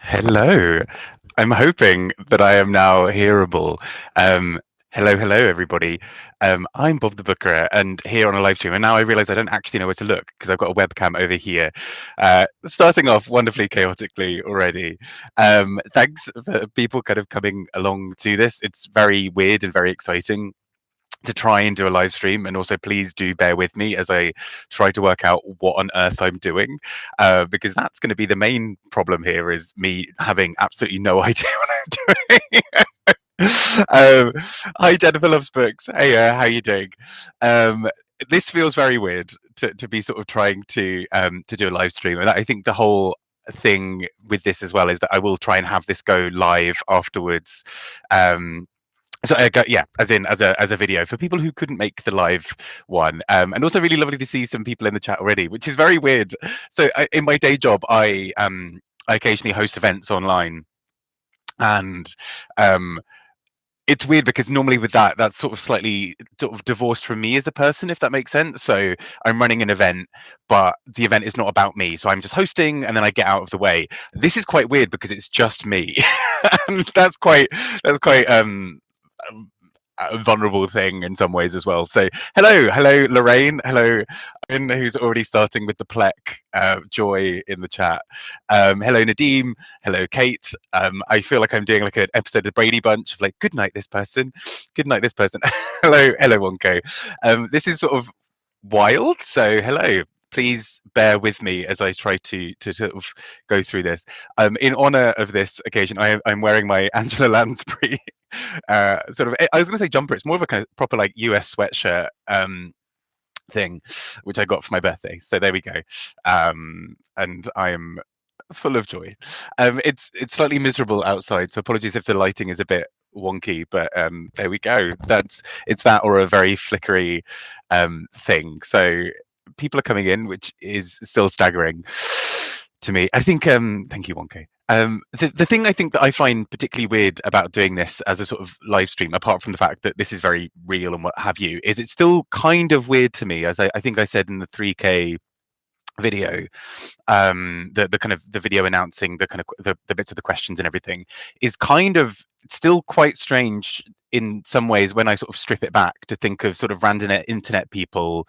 Hello. I'm hoping that I am now hearable. Um, hello, everybody. I'm Bob the Booker, and here on a live stream. And now I realise I don't actually know where to look because I've got a webcam over here. Starting off wonderfully chaotically already. Thanks for people kind of coming along to this. It's very weird and very exciting to try and do a live stream, and also please do bear with me as I try to work out what on earth I'm doing, because that's going to be the main problem here, is me having absolutely no idea what I'm doing. um, Hi Jennifer Loves Books. Hey, how you doing? um, this feels very weird to be sort of trying to do a live stream, and I think the whole thing with this as well is that I will try and have this go live afterwards. So yeah, as in as a video for people who couldn't make the live one, and also really lovely to see some people in the chat already, which is very weird. So in my day job, I occasionally host events online, and um, it's weird because normally with that's sort of slightly sort of divorced from me as a person, if that makes sense. So I'm running an event, but the event is not about me. So I'm just hosting and then I get out of the way. This is quite weird because it's just me. And that's quite a vulnerable thing in some ways as well. So hello Lorraine, hello Owen, who's already starting with the plec joy in the chat. Hello Nadeem, hello Kate. I feel like I'm doing like an episode of the Brady Bunch of like, good night this person, good night this person. hello Wonko. This is sort of wild, so hello. Please bear with me as I try to sort of go through this. In honor of this occasion, I'm wearing my Angela Lansbury sort of, I was going to say jumper. It's more of a kind of proper like US sweatshirt thing, which I got for my birthday. So there we go. And I am full of joy. It's slightly miserable outside, so apologies if the lighting is a bit wonky, but there we go. It's that or a very flickery thing. So people are coming in, which is still staggering to me. I think thank you, Wonky. The thing I think that I find particularly weird about doing this as a sort of live stream, apart from the fact that this is very real and what have you, is it's still kind of weird to me, as I think I said in the 3K video, the kind of the video announcing the kind of the bits of the questions and everything is kind of still quite strange in some ways when I sort of strip it back to think of sort of random internet people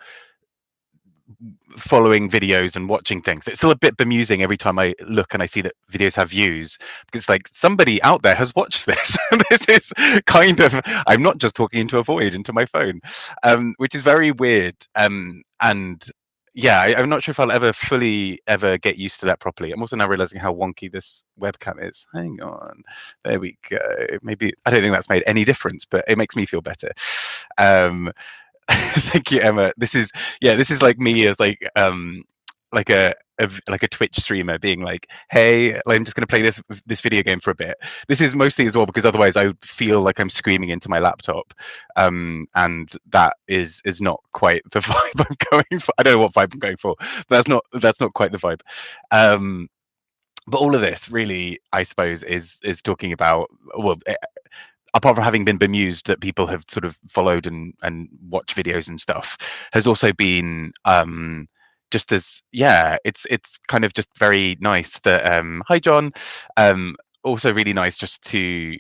following videos and watching things. It's still a bit bemusing every time I look and I see that videos have views, because like somebody out there has watched this. This is kind of, I'm not just talking into a void into my phone, which is very weird. And yeah, I'm not sure if I'll ever get used to that properly. I'm also now realizing how wonky this webcam is. Hang on, there we go. Maybe I don't think that's made any difference, but it makes me feel better. Thank you, Emma. This is like me as like a Twitch streamer being like, hey, I'm just going to play this video game for a bit. This is mostly as well because otherwise I would feel like I'm screaming into my laptop, and that is not quite the vibe I'm going for. I don't know what vibe I'm going for, but that's not quite the vibe. But all of this really, I suppose, is talking about, well, apart from having been bemused that people have sort of followed and watched videos and stuff, has also been just as, yeah, it's kind of just very nice that hi John, also really nice just to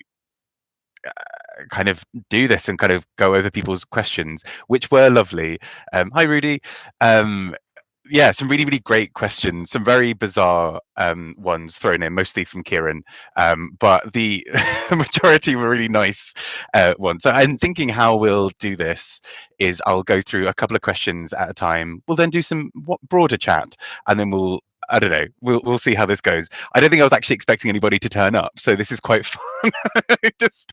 kind of do this and kind of go over people's questions, which were lovely. Hi Rudy. Yeah, some really, really great questions, some very bizarre ones thrown in, mostly from Kieran, but the majority were really nice ones. So I'm thinking how we'll do this is I'll go through a couple of questions at a time. We'll then do some broader chat, and then I don't know. We'll see how this goes. I don't think I was actually expecting anybody to turn up, so this is quite fun. Just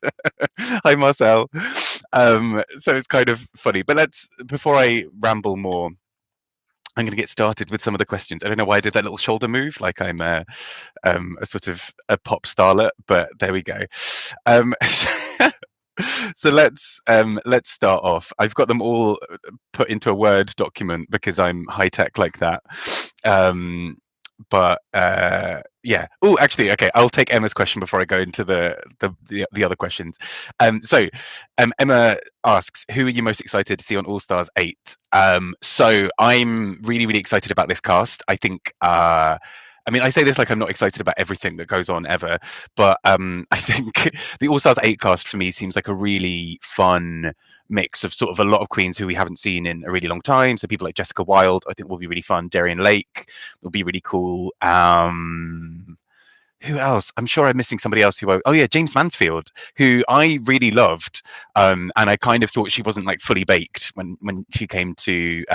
hi Marcel. So it's kind of funny, but before I ramble more, I'm going to get started with some of the questions. I don't know why I did that little shoulder move, like I'm a sort of a pop starlet, but there we go. So let's start off. I've got them all put into a Word document because I'm high tech like that. But yeah. Oh, actually, okay. I'll take Emma's question before I go into the other questions. So Emma asks, who are you most excited to see on All Stars 8? So I'm really, really excited about this cast. I think I mean, I say this like I'm not excited about everything that goes on ever, but I think the All Stars 8 cast for me seems like a really fun mix of sort of a lot of queens who we haven't seen in a really long time. So people like Jessica Wilde, I think will be really fun. Darian Lake will be really cool. Who else? I'm sure I'm missing somebody else oh yeah, James Mansfield, who I really loved. And I kind of thought she wasn't like fully baked when she came to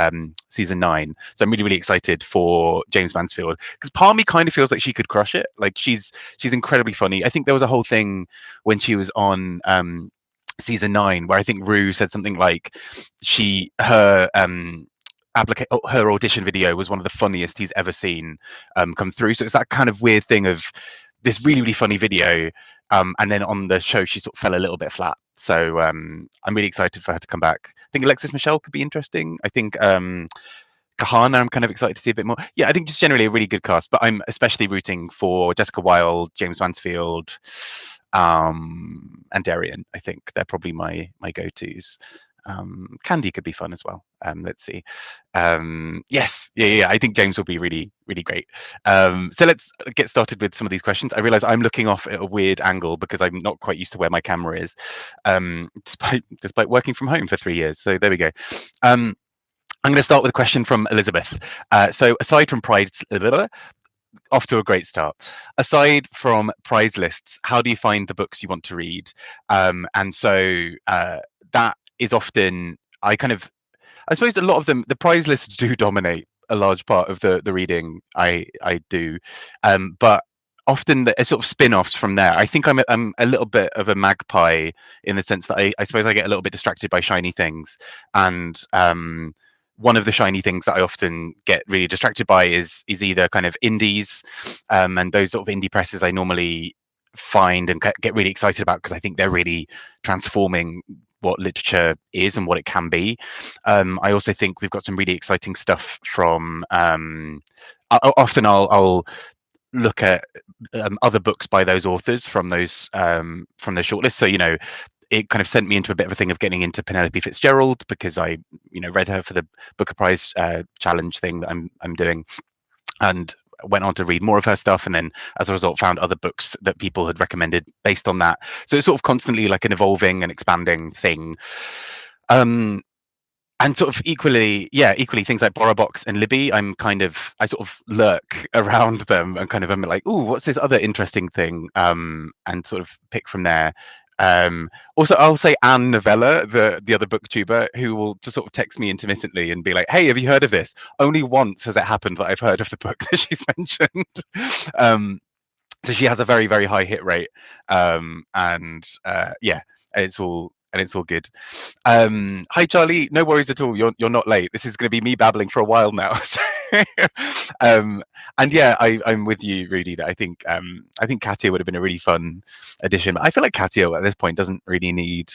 season 9. So I'm really, really excited for James Mansfield, because part of me kind of feels like she could crush it. Like she's incredibly funny. I think there was a whole thing when she was on season 9 where I think Rue said something like her audition video was one of the funniest he's ever seen come through. So it's that kind of weird thing of this really, really funny video, and then on the show she sort of fell a little bit flat. So I'm really excited for her to come back. I think Alexis Michelle could be interesting. I think Kahana, I'm kind of excited to see a bit more. Yeah, I think just generally a really good cast, but I'm especially rooting for Jessica Wilde, James Mansfield, and Darian. I think they're probably my go-tos. Candy could be fun as well. Let's see. Yes, yeah. I think James will be really, really great. So let's get started with some of these questions. I realize I'm looking off at a weird angle because I'm not quite used to where my camera is, despite working from home for 3 years. So there we go. I'm going to start with a question from Elizabeth. So aside from Pride, off to a great start. Aside from prize lists, how do you find the books you want to read? And so that is often, I suppose a lot of them, the prize lists do dominate a large part of the reading I do, but often the sort of spin-offs from there. I think I'm a little bit of a magpie in the sense that I suppose I get a little bit distracted by shiny things, and one of the shiny things that I often get really distracted by is either kind of indies, and those sort of indie presses I normally find and get really excited about because I think they're really transforming what literature is and what it can be. I also think we've got some really exciting stuff from often I'll look at other books by those authors from those shortlists. So it kind of sent me into a bit of a thing of getting into Penelope Fitzgerald because I read her for the Booker Prize challenge thing that I'm doing, and went on to read more of her stuff, and then as a result found other books that people had recommended based on that. So it's sort of constantly like an evolving and expanding thing. And sort of equally things like Borobox and Libby, I sort of lurk around them and kind of I'm like, ooh, what's this other interesting thing? And sort of pick from there. Also, I'll say Anne Novella, the other booktuber, who will just sort of text me intermittently and be like, hey, have you heard of this? Only once has it happened that I've heard of the book that she's mentioned. So she has a very, very high hit rate. It's all good. Hi Charlie, no worries at all. You're not late. This is going to be me babbling for a while now. And yeah, I'm with you, Rudy. That I think Katia would have been a really fun addition. I feel like Katia at this point doesn't really need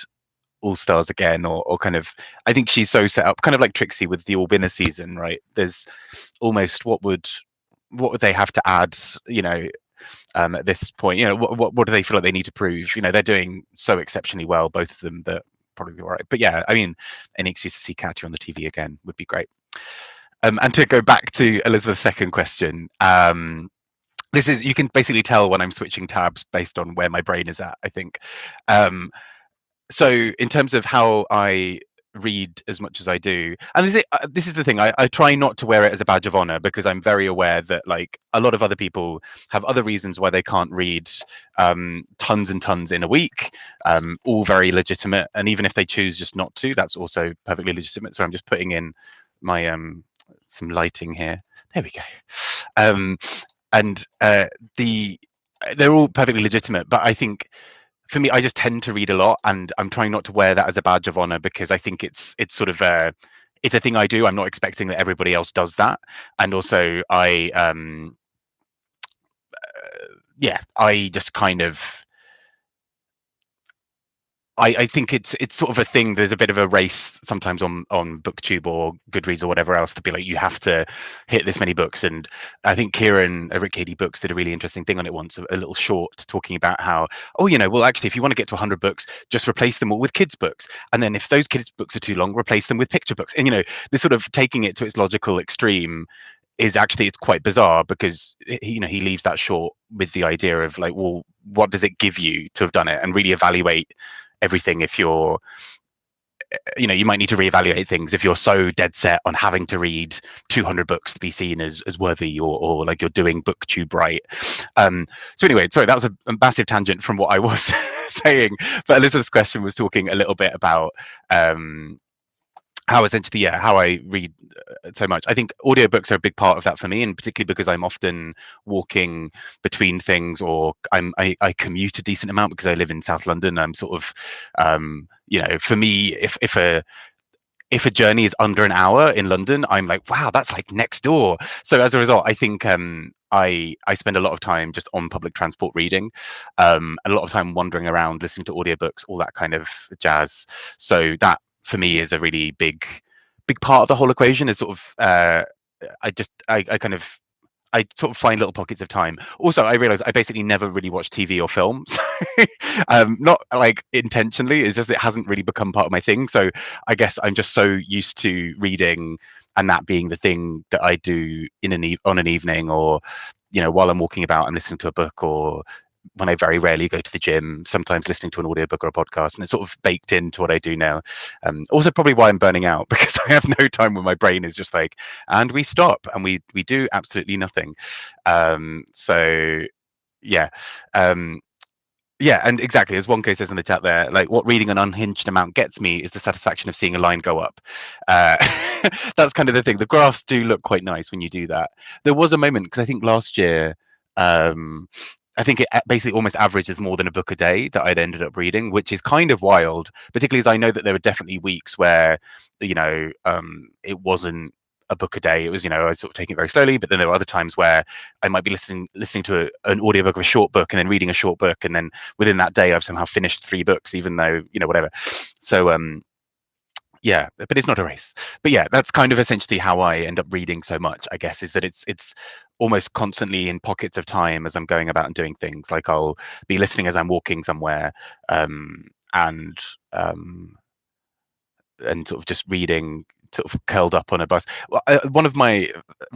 All Stars again, or kind of. I think she's so set up, kind of like Trixie with the All Winner season, right? There's almost what would they have to add, at this point, what do they feel like they need to prove? They're doing so exceptionally well, both of them, that probably be all right. But yeah, I mean, any excuse to see Katia on the TV again would be great. And to go back to Elizabeth's second question, you can basically tell when I'm switching tabs based on where my brain is at, I think. So in terms of how I read as much as I do, and this is the thing, I try not to wear it as a badge of honor, because I'm very aware that like a lot of other people have other reasons why they can't read tons and tons in a week, all very legitimate, and even if they choose just not to, that's also perfectly legitimate. So I'm just putting in my some lighting here, there we go, and they're all perfectly legitimate, but I think for me, I just tend to read a lot, and I'm trying not to wear that as a badge of honor, because I think it's sort of it's a thing I do. I'm not expecting that everybody else does that, and also I just kind of I think it's sort of a thing. There's a bit of a race sometimes on BookTube or Goodreads or whatever else to be like, you have to hit this many books. And I think Kieran at Rick Cady Books did a really interesting thing on it once, a little short talking about how, well, actually, if you want to get to 100 books, just replace them all with kids' books. And then if those kids' books are too long, replace them with picture books. And, this sort of taking it to its logical extreme is actually, it's quite bizarre because he leaves that short with the idea of like, well, what does it give you to have done it, and really evaluate everything. If you're, you might need to reevaluate things if you're so dead set on having to read 200 books to be seen as worthy, or like you're doing booktube right. So anyway, sorry, that was a massive tangent from what I was saying, but Elizabeth's question was talking a little bit about how essentially, how I read so much. I think audiobooks are a big part of that for me, and particularly because I'm often walking between things, or I commute a decent amount because I live in South London. I'm sort of, for me, if a journey is under an hour in London, I'm like, wow, that's like next door. So as a result, I think I spend a lot of time just on public transport reading, and a lot of time wandering around, listening to audiobooks, all that kind of jazz. So that for me is a really big part of the whole equation. Is sort of I sort of find little pockets of time. Also, I realize I basically never really watch TV or film. Not like intentionally, it's just it hasn't really become part of my thing. So I guess I'm just so used to reading, and that being the thing that I do on an evening, or while I'm walking about, I'm listening to a book, or when I very rarely go to the gym, sometimes listening to an audiobook or a podcast, and it's sort of baked into what I do now. Also probably why I'm burning out, because I have no time when my brain is just like, and we stop and we do absolutely nothing. So yeah. Yeah, and exactly, as Wonko says in the chat there, like what reading an unhinged amount gets me is the satisfaction of seeing a line go up. That's kind of the thing. The graphs do look quite nice when you do that. There was a moment, because I think last year, I think it basically almost averages more than a book a day that I'd ended up reading, which is kind of wild, particularly as I know that there were definitely weeks where, it wasn't a book a day. It was, I was sort of taking it very slowly, but then there were other times where I might be listening to an audiobook of a short book, and then reading a short book, and then within that day I've somehow finished 3 books, even though, whatever. So yeah, but it's not a race. But yeah, that's kind of essentially how I end up reading so much, I guess, is that it's almost constantly in pockets of time as I'm going about and doing things. Like I'll be listening as I'm walking somewhere, and sort of just reading, sort of curled up on a bus. Well, one of my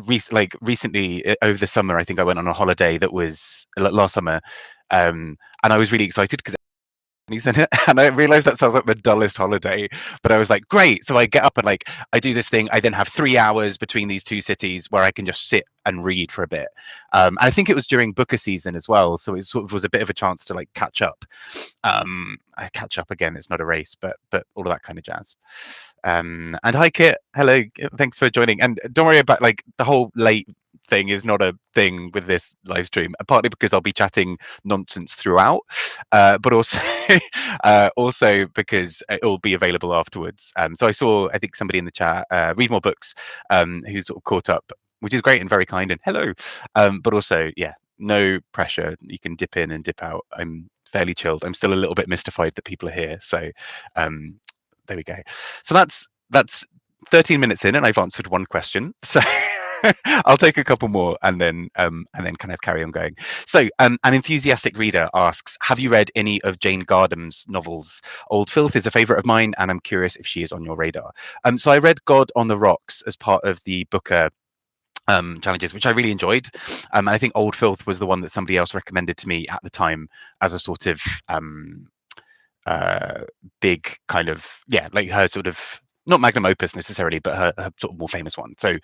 recently over the summer, I think I went on a holiday that was last summer, and I was really excited because he's in it, and I realized that sounds like the dullest holiday, but I was like, great. So I get up and like I do this thing. I then have 3 hours between these 2 cities where I can just sit and read for a bit. I think it was during Booker season as well, so it sort of was a bit of a chance to like catch up. I catch up again. It's not a race, but all of that kind of jazz. And hi Kit, hello, thanks for joining. And don't worry about like the whole late thing is not a thing with this live stream, partly because I'll be chatting nonsense throughout, but also also because it will be available afterwards. So I saw, I think somebody in the chat, read more books, who sort of caught up, which is great and very kind, and hello. But also, yeah, no pressure, you can dip in and dip out. I'm fairly chilled. I'm still a little bit mystified that people are here, so there we go. So that's 13 minutes in, and I've answered one question, so I'll take a couple more and then kind of carry on going. So an enthusiastic reader asks, have you read any of Jane Gardam's novels? Old Filth is a favorite of mine, and I'm curious if she is on your radar. So I read God on the Rocks as part of the Booker challenges, which I really enjoyed. And I think Old Filth was the one that somebody else recommended to me at the time as a sort of big kind of, like her sort of, not magnum opus necessarily, but her sort of more famous one. So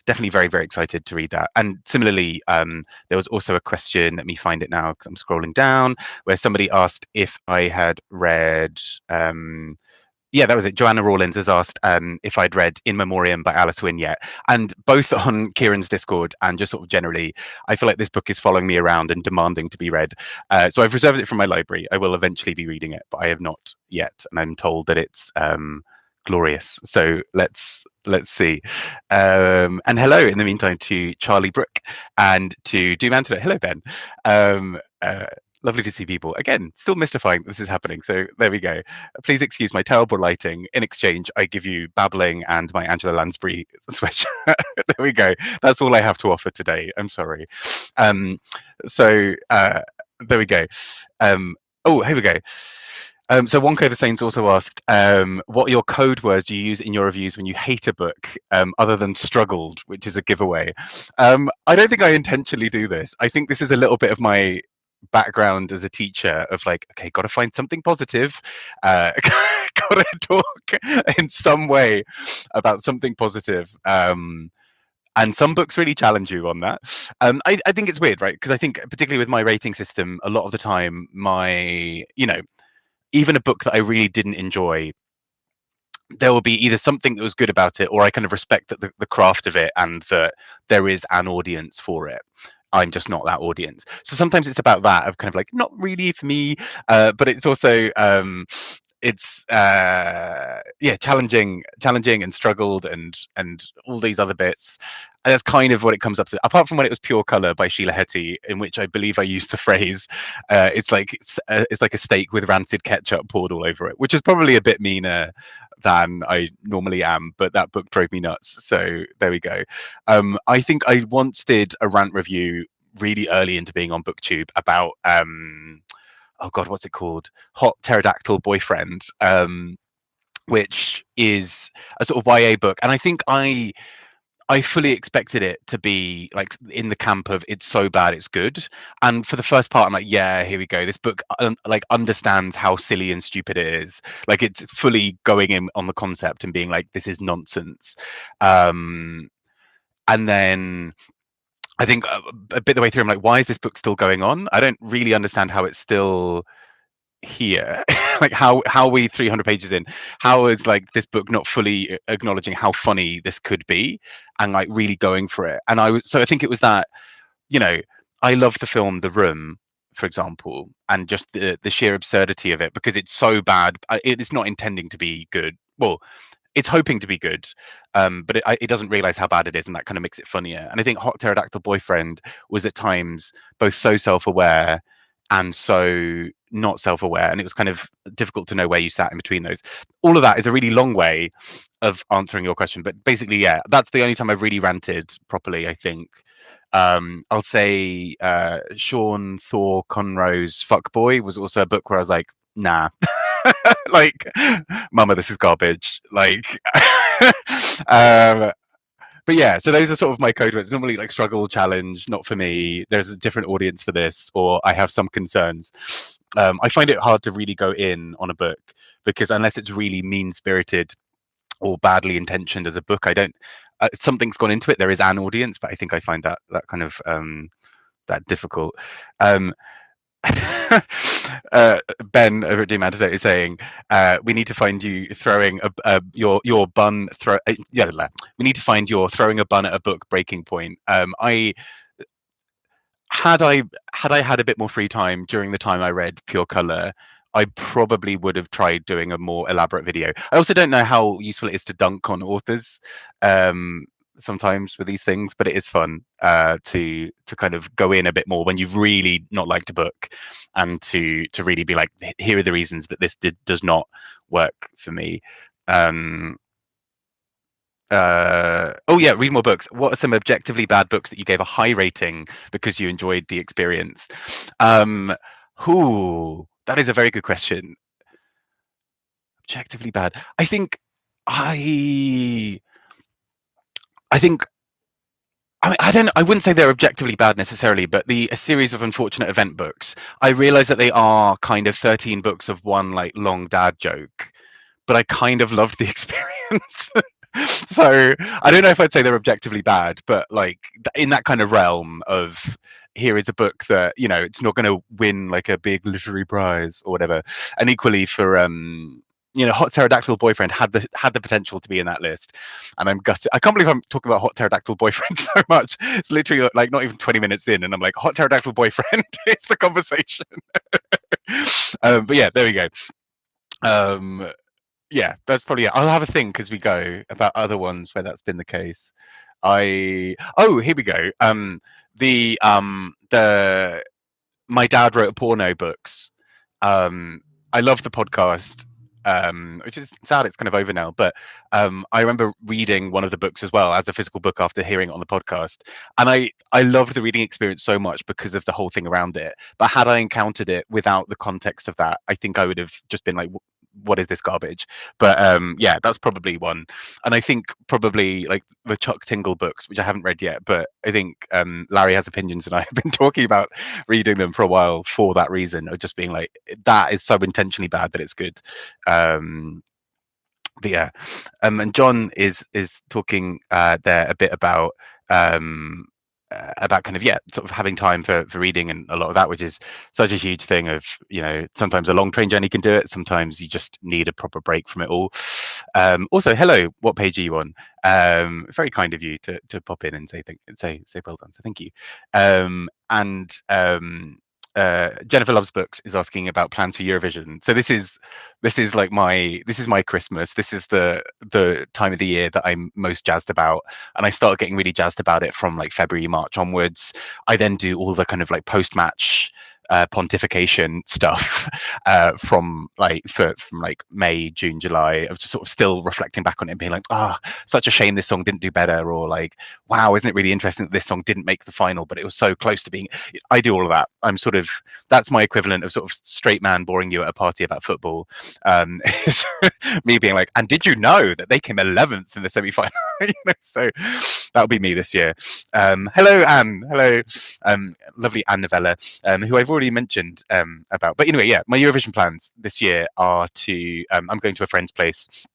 definitely very, very excited to read that. And similarly, there was also a question, let me find it now because I'm scrolling down, where somebody asked if I had read, that was it. Joanna Rawlins has asked if I'd read In Memoriam by Alice Wynne yet. And both on Kieran's Discord and just sort of generally, I feel like this book is following me around and demanding to be read. So I've reserved it from my library. I will eventually be reading it, but I have not yet. And I'm told that it's glorious. So let's see. And hello in the meantime to Charlie Brooke and to Doom Antidote. Hello, Ben. Lovely to see people. Again, still mystifying that this is happening. So there we go. Please excuse my terrible lighting. In exchange, I give you Babbling and my Angela Lansbury sweatshirt. There we go. That's all I have to offer today. I'm sorry. So there we go. Oh, here we go. So Wonko the Saints also asked, what are your code words you use in your reviews when you hate a book, other than struggled, which is a giveaway. I don't think I intentionally do this. I think this is a little bit of my background as a teacher of like, okay, got to find something positive, got to talk in some way about something positive. And some books really challenge you on that. I think it's weird, right? Because I think particularly with my rating system, a lot of the time, even a book that I really didn't enjoy, there will be either something that was good about it, or I kind of respect that the craft of it and that there is an audience for it. I'm just not that audience. So sometimes it's about that of kind of like, not really for me, but it's also challenging and struggled and all these other bits. And that's kind of what it comes up to, apart from when it was Pure Color by Sheila Heti, in which I believe I used the phrase it's like a steak with rancid ketchup poured all over it, which is probably a bit meaner than I normally am, but that book drove me nuts. So there we go. I think I once did a rant review really early into being on BookTube about oh god, what's it called? Hot Pterodactyl Boyfriend, which is a sort of YA book, and I think I fully expected it to be like in the camp of it's so bad it's good. And for the first part, I'm like, yeah, here we go. This book like understands how silly and stupid it is. Like it's fully going in on the concept and being like, this is nonsense. And then I think a bit the way through, I'm like, why is this book still going on? I don't really understand how it's still here. Like how are we 300 pages in? How is like this book not fully acknowledging how funny this could be and like really going for it? And I think it was that, I love the film The Room, for example, and just the sheer absurdity of it, because it's so bad. It is not intending to be good. Well, it's hoping to be good, but it doesn't realize how bad it is, and that kind of makes it funnier. And I think Hot Pterodactyl Boyfriend was at times both so self-aware and so not self-aware, and it was kind of difficult to know where you sat in between those. All of that is a really long way of answering your question, but basically, yeah, that's the only time I've really ranted properly, I think. I'll say Sean Thor Conroy's Fuckboy was also a book where I was like, nah. Like, mama, this is garbage. Like, but yeah, so those are sort of my code words. Normally like struggle, challenge, not for me. There's a different audience for this, or I have some concerns. I find it hard to really go in on a book, because unless it's really mean-spirited or badly intentioned as a book, I don't, something's gone into it. There is an audience, but I think I find that kind of that difficult. Ben over at Doom Antidote is saying, we need to find you throwing your bun we need to find your throwing a bun at a book breaking point. I had had a bit more free time during the time I read Pure Color, I probably would have tried doing a more elaborate video. I also don't know how useful it is to dunk on authors sometimes with these things, but it is fun to kind of go in a bit more when you've really not liked a book, and to really be like, here are the reasons that this does not work for me. Oh yeah, read more books. What are some objectively bad books that you gave a high rating because you enjoyed the experience? That is a very good question. Objectively bad. I think I mean, I wouldn't say they're objectively bad necessarily, but a series of unfortunate event books. I realize that they are kind of 13 books of one like long dad joke, but I kind of loved the experience. So I don't know if I'd say they're objectively bad, but like in that kind of realm of, here is a book that, it's not going to win like a big literary prize or whatever. And equally for Hot Pterodactyl Boyfriend had the potential to be in that list, and I'm gutted. I can't believe I'm talking about Hot Pterodactyl Boyfriend so much. It's literally like not even 20 minutes in, and I'm like, Hot Pterodactyl Boyfriend is the conversation. But yeah, there we go. Yeah, that's probably it. I'll have a think as we go about other ones where that's been the case. Here we go. My dad wrote a porno books. I love the podcast. which is sad. It's kind of over now. But I remember reading one of the books as well as a physical book after hearing it on the podcast, and I loved the reading experience so much because of the whole thing around it. But had I encountered it without the context of that, I think I would have just been like, what is this garbage? But yeah, that's probably one. And I think probably like the Chuck Tingle books, which I haven't read yet, but I think Larry Has Opinions and I have been talking about reading them for a while for that reason of just being like, that is so intentionally bad that it's good. But yeah, and John is talking there a bit about kind of, yeah, sort of having time for reading and a lot of that, which is such a huge thing of, you know, sometimes a long train journey can do it, sometimes you just need a proper break from it all. Also, hello, what page are you on? Very kind of you to pop in and say well done, so thank you. And Jennifer Loves Books is asking about plans for Eurovision. So this is like my Christmas. This is the time of the year that I'm most jazzed about, and I start getting really jazzed about it from like February, March onwards. I then do all the kind of like post-match pontification stuff from like May, June, July, of just sort of still reflecting back on it and being like, such a shame this song didn't do better, or like, wow, isn't it really interesting that this song didn't make the final, but it was so close to being. I do all of that. I'm sort of, that's my equivalent of sort of straight man boring you at a party about football. Is me being like, and did you know that they came 11th in the semi-final? You know, so that'll be me this year. Hello, Anne. Hello, lovely Anne Novella, who I've already mentioned about. But anyway, yeah, my Eurovision plans this year are to, I'm going to a friend's place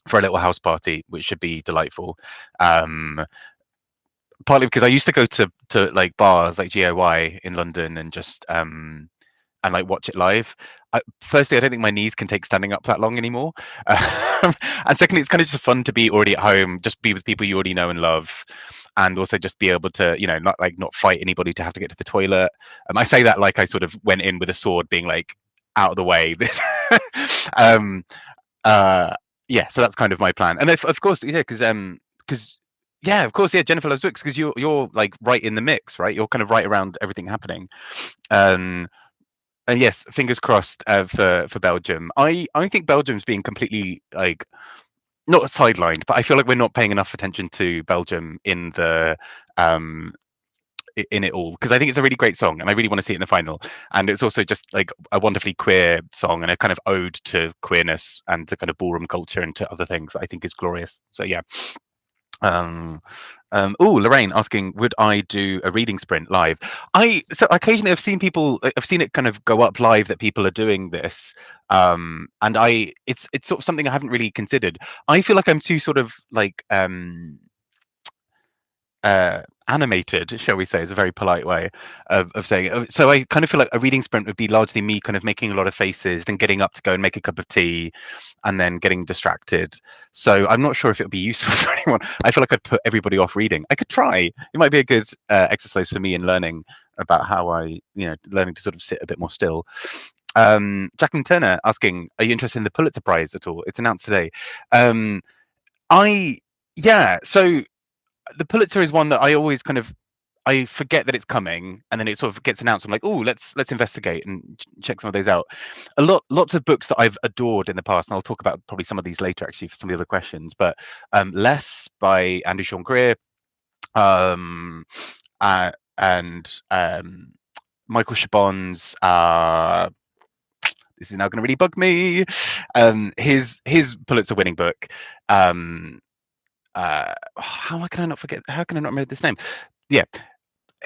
for a little house party, which should be delightful. Partly because I used to go to like bars like GOY in London and just and like watch it live. Firstly, I don't think my knees can take standing up that long anymore. And secondly, it's kind of just fun to be already at home, just be with people you already know and love, and also just be able to, you know, not fight anybody to have to get to the toilet. I say that like I sort of went in with a sword, being like, out of the way. This, yeah. So that's kind of my plan, and of course, yeah, because. Yeah, of course. Yeah, Jennifer Loves Books, because you're like right in the mix, right? You're kind of right around everything happening. And yes, fingers crossed for Belgium. I think Belgium's being completely like not sidelined, but I feel like we're not paying enough attention to Belgium in the in it all, because I think it's a really great song and I really want to see it in the final. And it's also just like a wonderfully queer song and a kind of ode to queerness and to kind of ballroom culture and to other things that I think is glorious. So yeah. Lorraine asking, would I do a reading sprint live? So occasionally I've seen it kind of go up live that people are doing this, and it's sort of something I haven't really considered. I feel like I'm too sort of like animated, shall we say, is a very polite way of saying it. So I kind of feel like a reading sprint would be largely me kind of making a lot of faces, then getting up to go and make a cup of tea, and then getting distracted. So I'm not sure if it would be useful for anyone. I feel like I'd put everybody off reading. I could try. It might be a good exercise for me in learning about how learning to sort of sit a bit more still. Jacqueline Turner asking, are you interested in the Pulitzer Prize at all? It's announced today. So the Pulitzer is one that I always kind of, I forget that it's coming, and then it sort of gets announced. I'm like, oh, let's investigate and check some of those out. Lots of books that I've adored in the past, and I'll talk about probably some of these later actually for some of the other questions. But Less by Andrew Sean Greer, and Michael Chabon's. This is now going to really bug me. His Pulitzer winning book. How can I not remember this name? Yeah,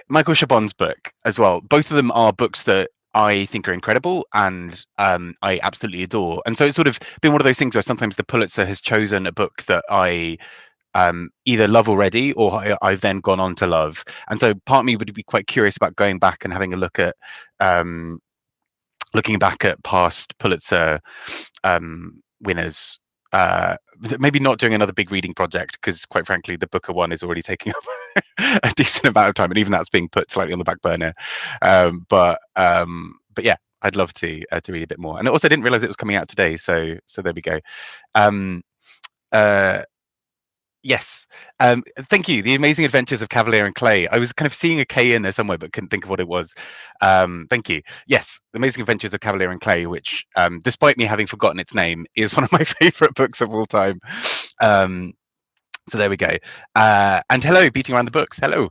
Michael Chabon's book as well. Both of them are books that I think are incredible and I absolutely adore. And so it's sort of been one of those things where sometimes the Pulitzer has chosen a book that I either love already or I've then gone on to love. And so part of me would be quite curious about going back and having a look at looking back at past Pulitzer winners. Maybe not doing another big reading project, because quite frankly the Booker one is already taking up a decent amount of time, and even that's being put slightly on the back burner. But yeah, I'd love to read a bit more. And also I didn't realize it was coming out today, so there we go. Yes. Thank you. The Amazing Adventures of Cavalier and Clay. I was kind of seeing a K in there somewhere, but couldn't think of what it was. Thank you. Yes, The Amazing Adventures of Cavalier and Clay, which, despite me having forgotten its name, is one of my favorite books of all time. Um, so there we go. And hello, beating around the books. Hello.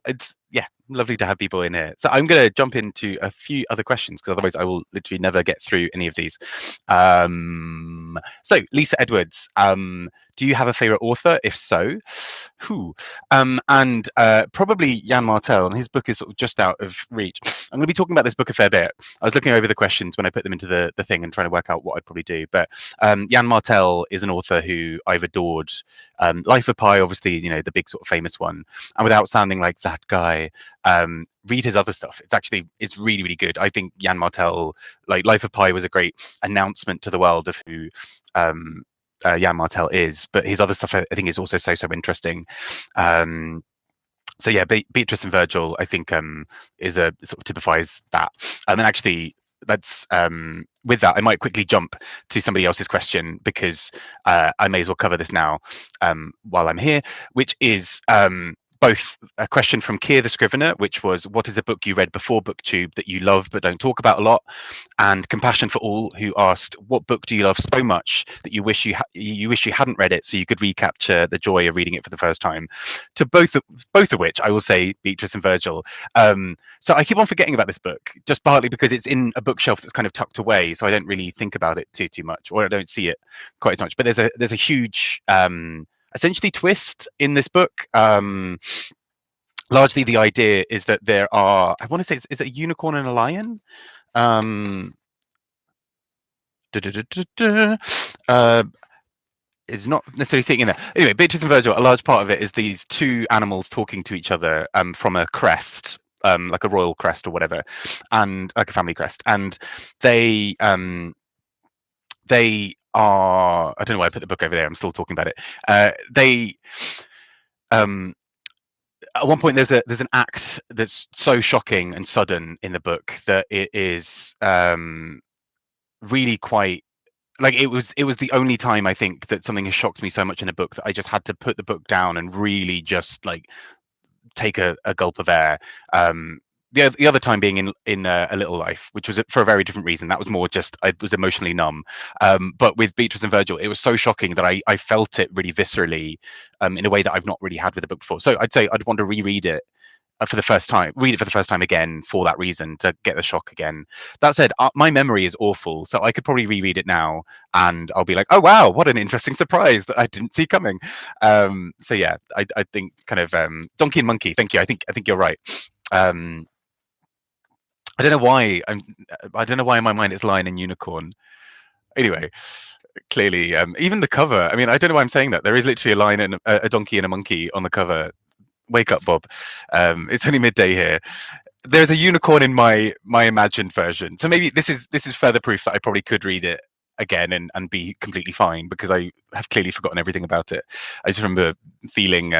It's yeah, lovely to have people in here. So I'm going to jump into a few other questions because otherwise I will literally never get through any of these. So Lisa Edwards, do you have a favorite author? If so, who? And probably Jan Martel, and his book is sort of just out of reach. I'm going to be talking about this book a fair bit. I was looking over the questions when I put them into the thing and trying to work out what I'd probably do. But Jan Martel is an author who I've adored. Life of Pi, obviously, the big sort of famous one. And without sounding like that guy, read his other stuff. It's really, really good. I think Jan Martel, like Life of Pi was a great announcement to the world of who Jan Martel is, but his other stuff I think is also so interesting. So yeah, Beatrice and Virgil, I think, is a sort of typifies that. And actually, let's with that, I might quickly jump to somebody else's question because I may as well cover this now while I'm here, which is both a question from Keir the Scrivener, which was, what is a book you read before BookTube that you love but don't talk about a lot? And Compassion for All, who asked, what book do you love so much that you wish you hadn't read it so you could recapture the joy of reading it for the first time? To both of which I will say Beatrice and Virgil. So I keep on forgetting about this book, just partly because it's in a bookshelf that's kind of tucked away, so I don't really think about it too much, or I don't see it quite as much. But there's a huge essentially twist in this book. Largely the idea is that there are, I want to say, is it a unicorn and a lion? It's not necessarily sitting in there. Anyway, Beatrice and Virgil, a large part of it is these two animals talking to each other from a crest, like a royal crest or whatever, and like a family crest. And they are, I don't know why I put the book over there. I'm still talking about it. They at one point there's an act that's so shocking and sudden in the book that it is really quite, like, it was the only time I think that something has shocked me so much in a book that I just had to put the book down and really just like take a gulp of air. The other time being in A Little Life, which was for a very different reason. That was more just I was emotionally numb. But with Beatrice and Virgil, it was so shocking that I felt it really viscerally, in a way that I've not really had with a book before. So I'd say I'd want to reread it for the first time, read it for the first time again for that reason, to get the shock again. That said, my memory is awful, so I could probably reread it now and I'll be like, oh wow, what an interesting surprise that I didn't see coming. So yeah, I think kind of Donkey and Monkey. Thank you. I think you're right. I don't know why in my mind it's lion and unicorn. Anyway, clearly, even the cover. I mean, I don't know why I'm saying that. There is literally a lion and a donkey and a monkey on the cover. Wake up, Bob. It's only midday here. There's a unicorn in my imagined version. So maybe this is further proof that I probably could read it again and be completely fine, because I have clearly forgotten everything about it. I just remember feeling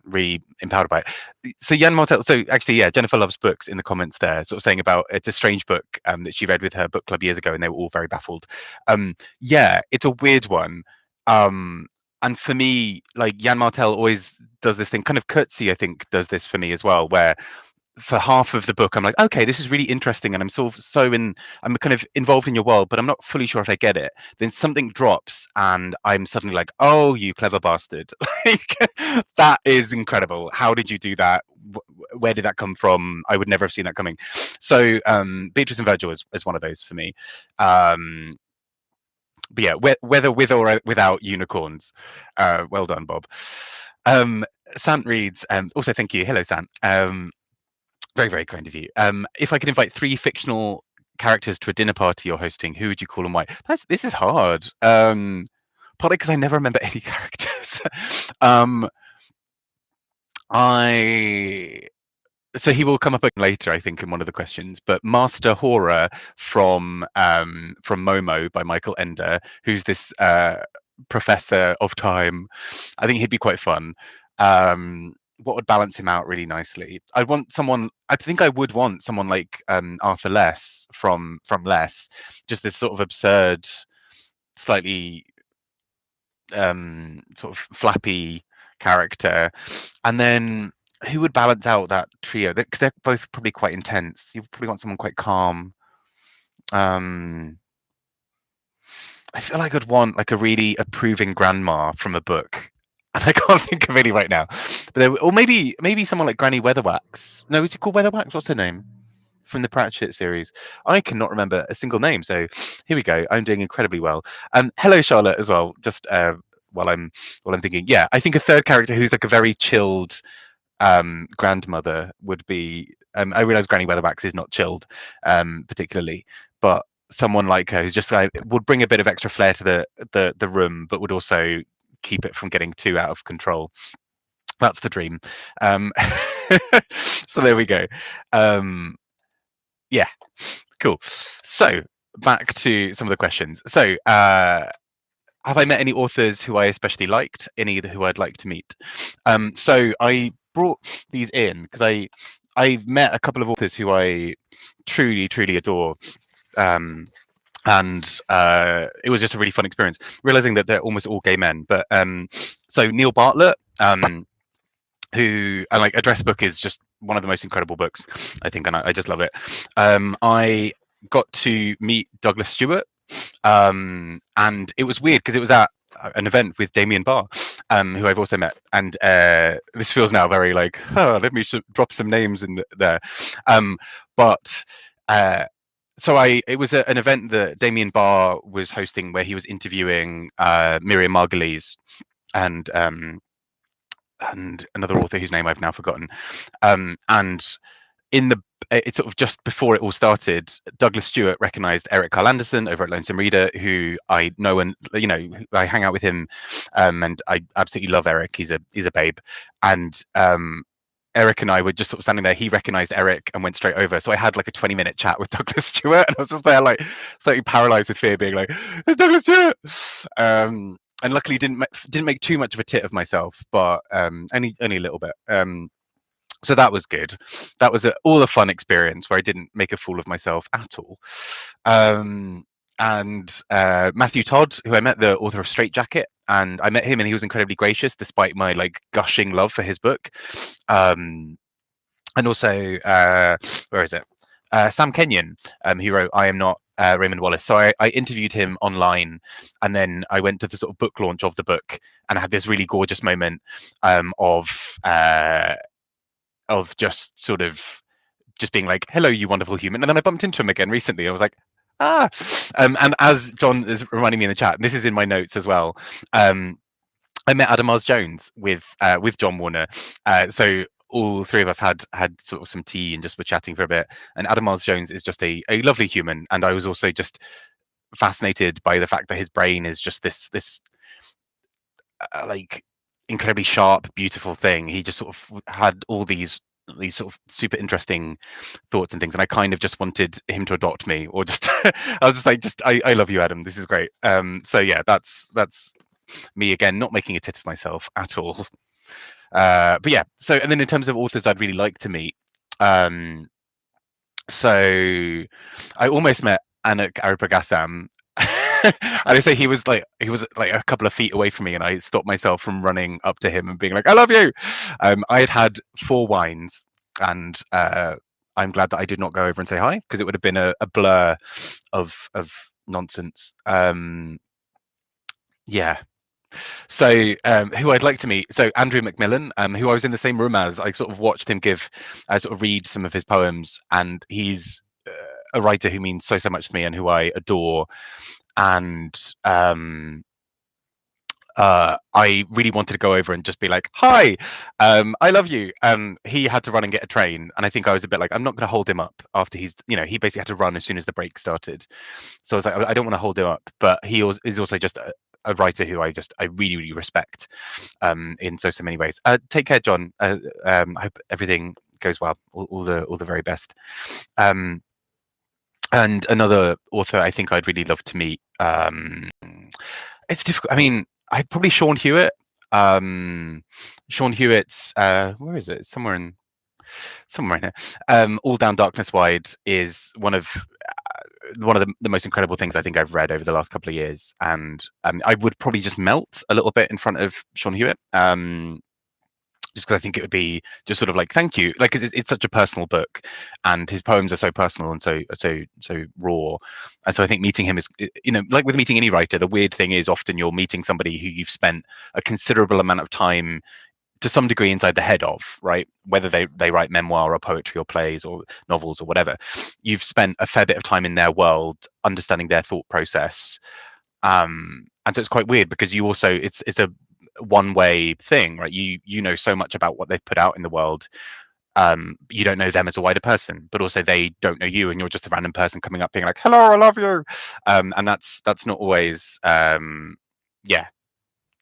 really empowered by it. So Jan Martel, so actually, yeah, Jennifer loves books in the comments there, sort of saying about it's a strange book that she read with her book club years ago, and they were all very baffled. Yeah, it's a weird one. And for me, like, Jan Martel always does this thing, kind of Coetzee, I think, does this for me as well, where for half of the book I'm like, okay, this is really interesting, and I'm kind of involved in your world, but I'm not fully sure if I get it. Then something drops and I'm suddenly like, oh, you clever bastard. Like, that is incredible. How did you do that? Where did that come from? I would never have seen that coming. So Beatrice and Virgil is one of those for me. But yeah, whether with or without unicorns. Well done, Bob. Sant reads, also thank you. Hello, Sant. Very, very kind of you. If I could invite 3 fictional characters to a dinner party you're hosting, who would you call and why? This is hard. Partly because I never remember any characters. So he will come up again later, I think, in one of the questions. But Master Horror from Momo by Michael Ender, who's this professor of time, I think he'd be quite fun. What would balance him out really nicely? I think I would want someone like Arthur Less from Less, just this sort of absurd, slightly sort of flappy character, and then who would balance out that trio? Because they're both probably quite intense. You probably want someone quite calm. I feel like I'd want like a really approving grandma from a book, and I can't think of any right now. But or maybe someone like Granny Weatherwax. No, is it called Weatherwax? What's her name from the Pratchett series? I cannot remember a single name. So here we go. I'm doing incredibly well. Hello, Charlotte, as well. Just while I'm thinking, yeah, I think a third character who's like a very chilled grandmother would be. I realize Granny Weatherwax is not chilled particularly, but someone like her who's just like would bring a bit of extra flair to the room, but would also keep it from getting too out of control. That's the dream. So there we go. Yeah, cool. So back to some of the questions. So have I met any authors who I especially liked? Any who I'd like to meet? So I brought these in because I've met a couple of authors who I truly adore. And it was just a really fun experience, realizing that they're almost all gay men. But so Neil Bartlett, who, and like Address Book is just one of the most incredible books, I think, and I just love it. I got to meet Douglas Stewart, and it was weird because it was at an event with Damien Barr, who I've also met, and this feels now very like, oh, let me drop some names in there, but so it was an event that Damien Barr was hosting where he was interviewing Miriam Margolyes and another author whose name I've now forgotten, and it's sort of just before it all started, Douglas Stewart recognized Eric Carl Anderson over at Lonesome Reader, who I know, and I hang out with him, and I absolutely love Eric. He's a babe, and Eric and I were just sort of standing there. He recognized Eric and went straight over. So I had like a 20-minute chat with Douglas Stewart, and I was just there like slightly paralyzed with fear, being like, "It's Douglas Stewart." And luckily didn't make too much of a tit of myself, but only a little bit. So that was good. That was all a fun experience where I didn't make a fool of myself at all. And Matthew Todd, who I met, the author of Straitjacket, and I met him, and he was incredibly gracious despite my like gushing love for his book. And also, where is it? Sam Kenyon, who wrote I Am Not Raymond Wallace. So I interviewed him online, and then I went to the sort of book launch of the book and had this really gorgeous moment of just sort of just being like, hello, you wonderful human. And then I bumped into him again recently. I was like, and as John is reminding me in the chat, and this is in my notes as well, I met Adam Mars Jones with John Warner. So all three of us had sort of some tea and just were chatting for a bit. And Adam Mars Jones is just a lovely human. And I was also just fascinated by the fact that his brain is just this like incredibly sharp, beautiful thing. He just sort of had all these sort of super interesting thoughts and things, and I kind of just wanted him to adopt me, or just I was just like, I love you, Adam. This is great. So yeah, that's me again, not making a tit of myself at all. But yeah, so and then in terms of authors I'd really like to meet, so I almost met Anak Aripagassam. And I say he was like a couple of feet away from me, and I stopped myself from running up to him and being like, "I love you." I had 4 wines, and I'm glad that I did not go over and say hi, because it would have been a blur of nonsense. Yeah. So who I'd like to meet, so Andrew Macmillan, who I was in the same room as. I sort of watched him sort of read some of his poems, and he's a writer who means so much to me and who I adore. And I really wanted to go over and just be like, hi, I love you. He had to run and get a train, and I think I was a bit like, I'm not going to hold him up after he basically had to run as soon as the break started. So I was like, I don't want to hold him up, but he is also just a writer who I really respect in so many ways. Take care, John. I hope everything goes well. All the very best. And another author I think I'd really love to meet. It's difficult. I mean, I'd probably Sean Hewitt. Sean Hewitt's where is it? Somewhere in here. All Down Darkness Wide is one of one of the most incredible things I think I've read over the last couple of years, and I would probably just melt a little bit in front of Sean Hewitt. Just because I think it would be just sort of like thank you, like 'cause it's such a personal book, and his poems are so personal and so raw, and so I think meeting him is, like with meeting any writer, the weird thing is often you're meeting somebody who you've spent a considerable amount of time to some degree inside the head of, right? Whether they write memoir or poetry or plays or novels or whatever, you've spent a fair bit of time in their world, understanding their thought process, and so it's quite weird because you also it's a one way thing, right? You know so much about what they've put out in the world. You don't know them as a wider person, but also they don't know you, and you're just a random person coming up being like, "Hello, I love you," and that's not always, yeah,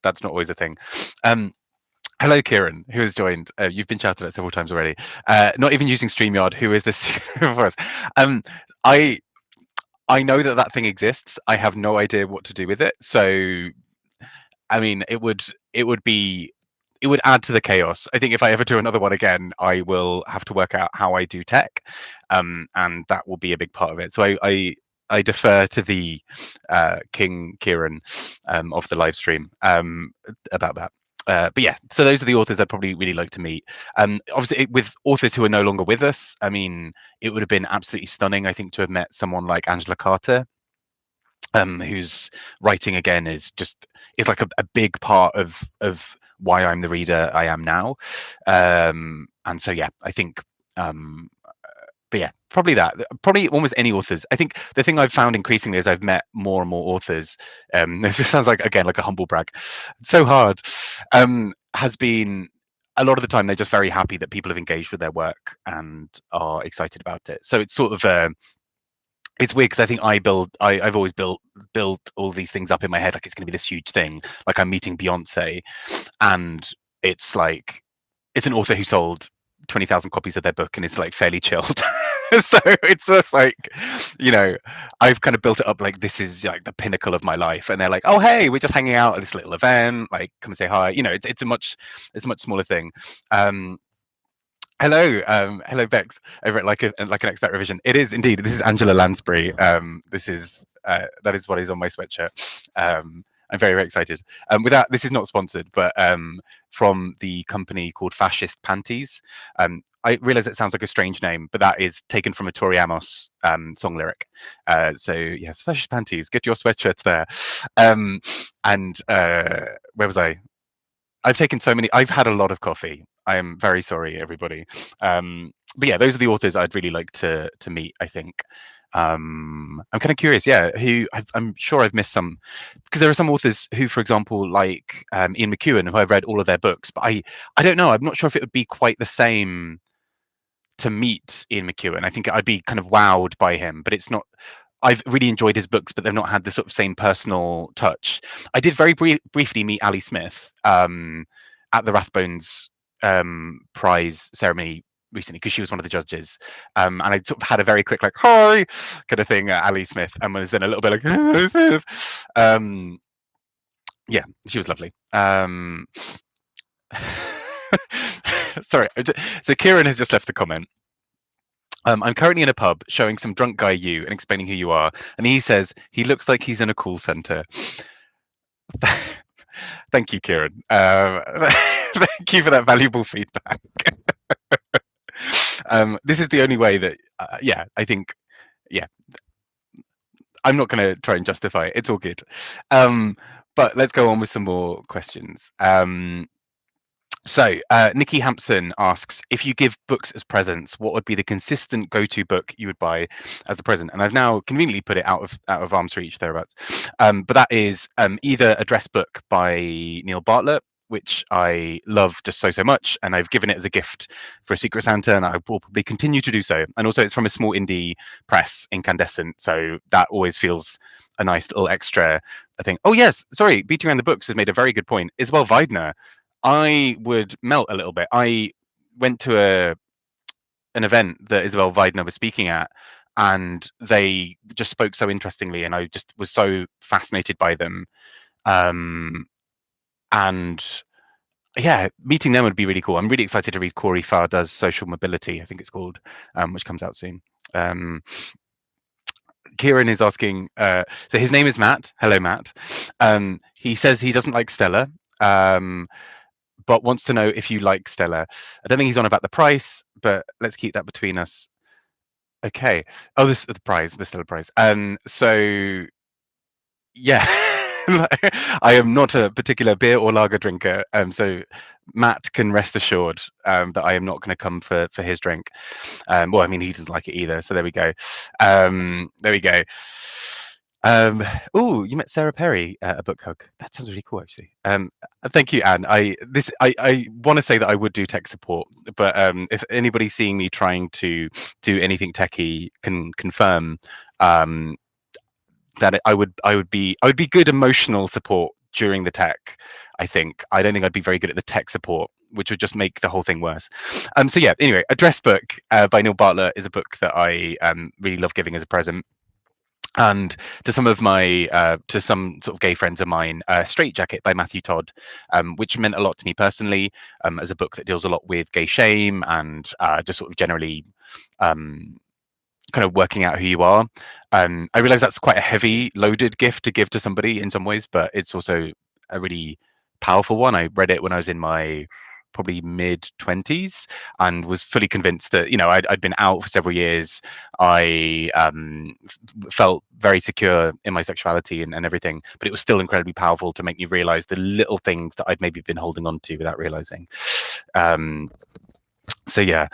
that's not always a thing. Hello, Kieran, who has joined. You've been shouted at several times already. Not even using StreamYard. Who is this for us? Um, I I know that thing exists. I have no idea what to do with it. So I mean, it would add to the chaos. I think if I ever do another one again, I will have to work out how I do tech, and that will be a big part of it. So I defer to the King Kieran of the live stream about that. But yeah, so those are the authors I'd probably really like to meet. Obviously, with authors who are no longer with us, I mean, it would have been absolutely stunning, I think, to have met someone like Angela Carter, whose writing again is like a big part of why I'm the reader I am now. And so yeah, I think but yeah, probably that. Probably almost any authors. I think the thing I've found increasingly as I've met more and more authors, this just sounds like again like a humble brag. It's so hard. Has been a lot of the time they're just very happy that people have engaged with their work and are excited about it. So it's sort of it's weird because I think I've always built all these things up in my head like it's going to be this huge thing, like I'm meeting Beyonce, and it's like it's an author who sold 20,000 copies of their book and is like fairly chilled. So it's just like, I've kind of built it up like this is like the pinnacle of my life, and they're like, oh hey, we're just hanging out at this little event, like come and say hi. It's a much smaller thing. Hello, Bex, over at like an expert revision. It is indeed. This is Angela Lansbury. This is that is what is on my sweatshirt. I'm very, very excited. With that, this is not sponsored, but from the company called Fascist Panties. I realize it sounds like a strange name, but that is taken from a Tori Amos song lyric. So yes, Fascist Panties, get your sweatshirts there. And where was I? I've taken so many. I've had a lot of coffee. I am very sorry, everybody. But yeah, those are the authors I'd really like to meet, I think. I'm kind of curious, yeah, I'm sure I've missed some, because there are some authors who, for example, like Ian McEwan, who I've read all of their books, but I don't know. I'm not sure if it would be quite the same to meet Ian McEwan. I think I'd be kind of wowed by him, but it's not. I've really enjoyed his books, but they've not had the sort of same personal touch. I did very briefly meet Ali Smith at the Rathbones prize ceremony recently because she was one of the judges, and I sort of had a very quick like hi kind of thing at Ali Smith, and was then a little bit like hello Smith. Yeah, she was lovely. Sorry, so Kieran has just left the comment. I'm currently in a pub showing some drunk guy you and explaining who you are, and he says he looks like he's in a call center. Thank you, Kieran. Thank you for that valuable feedback. This is the only way that, yeah, I think, yeah, I'm not going to try and justify it. It's all good. But let's go on with some more questions. So Nikki Hampson asks, if you give books as presents, what would be the consistent go-to book you would buy as a present? And I've now conveniently put it out of arm's reach thereabouts. But that is either a dress book by Neil Bartlett, which I love just so much, and I've given it as a gift for a Secret Santa, and I will probably continue to do so. And also it's from a small indie press, Incandescent, so that always feels a nice little extra thing. Oh yes, sorry, beating around the books has made a very good point. Isabel Weidner, I would melt a little bit. I went to an event that Isabel Weidner was speaking at, and they just spoke so interestingly, and I just was so fascinated by them. And yeah, meeting them would be really cool. I'm really excited to read Corey Farda's Social Mobility, I think it's called, which comes out soon. Kieran is asking. So his name is Matt. Hello, Matt. He says he doesn't like Stella, but wants to know if you like Stella. I don't think he's on about the price, but let's keep that between us. Okay. Oh, this is the prize, the Stella prize. So yeah, I am not a particular beer or lager drinker, so Matt can rest assured that I am not going to come for his drink. Well, I mean, he doesn't like it either, so there we go. There we go. Oh, you met Sarah Perry at a book hug. That sounds really cool, actually. Thank you, Anne. I want to say that I would do tech support, but if anybody seeing me trying to do anything techie can confirm that I would be good emotional support during the tech. I think I don't think I'd be very good at the tech support, which would just make the whole thing worse. So yeah. Anyway, Address Book by Neil Bartlett is a book that I really love giving as a present. And to some of my to some sort of gay friends of mine, Straight Jacket by Matthew Todd, which meant a lot to me personally, as a book that deals a lot with gay shame and just sort of generally kind of working out who you are. I realize that's quite a heavy loaded gift to give to somebody in some ways, but it's also a really powerful one. I read it when I was in my probably mid 20s and was fully convinced that, you know, I'd been out for several years. I felt very secure in my sexuality and everything, but it was still incredibly powerful to make me realize the little things that I'd maybe been holding on to without realizing. So yeah.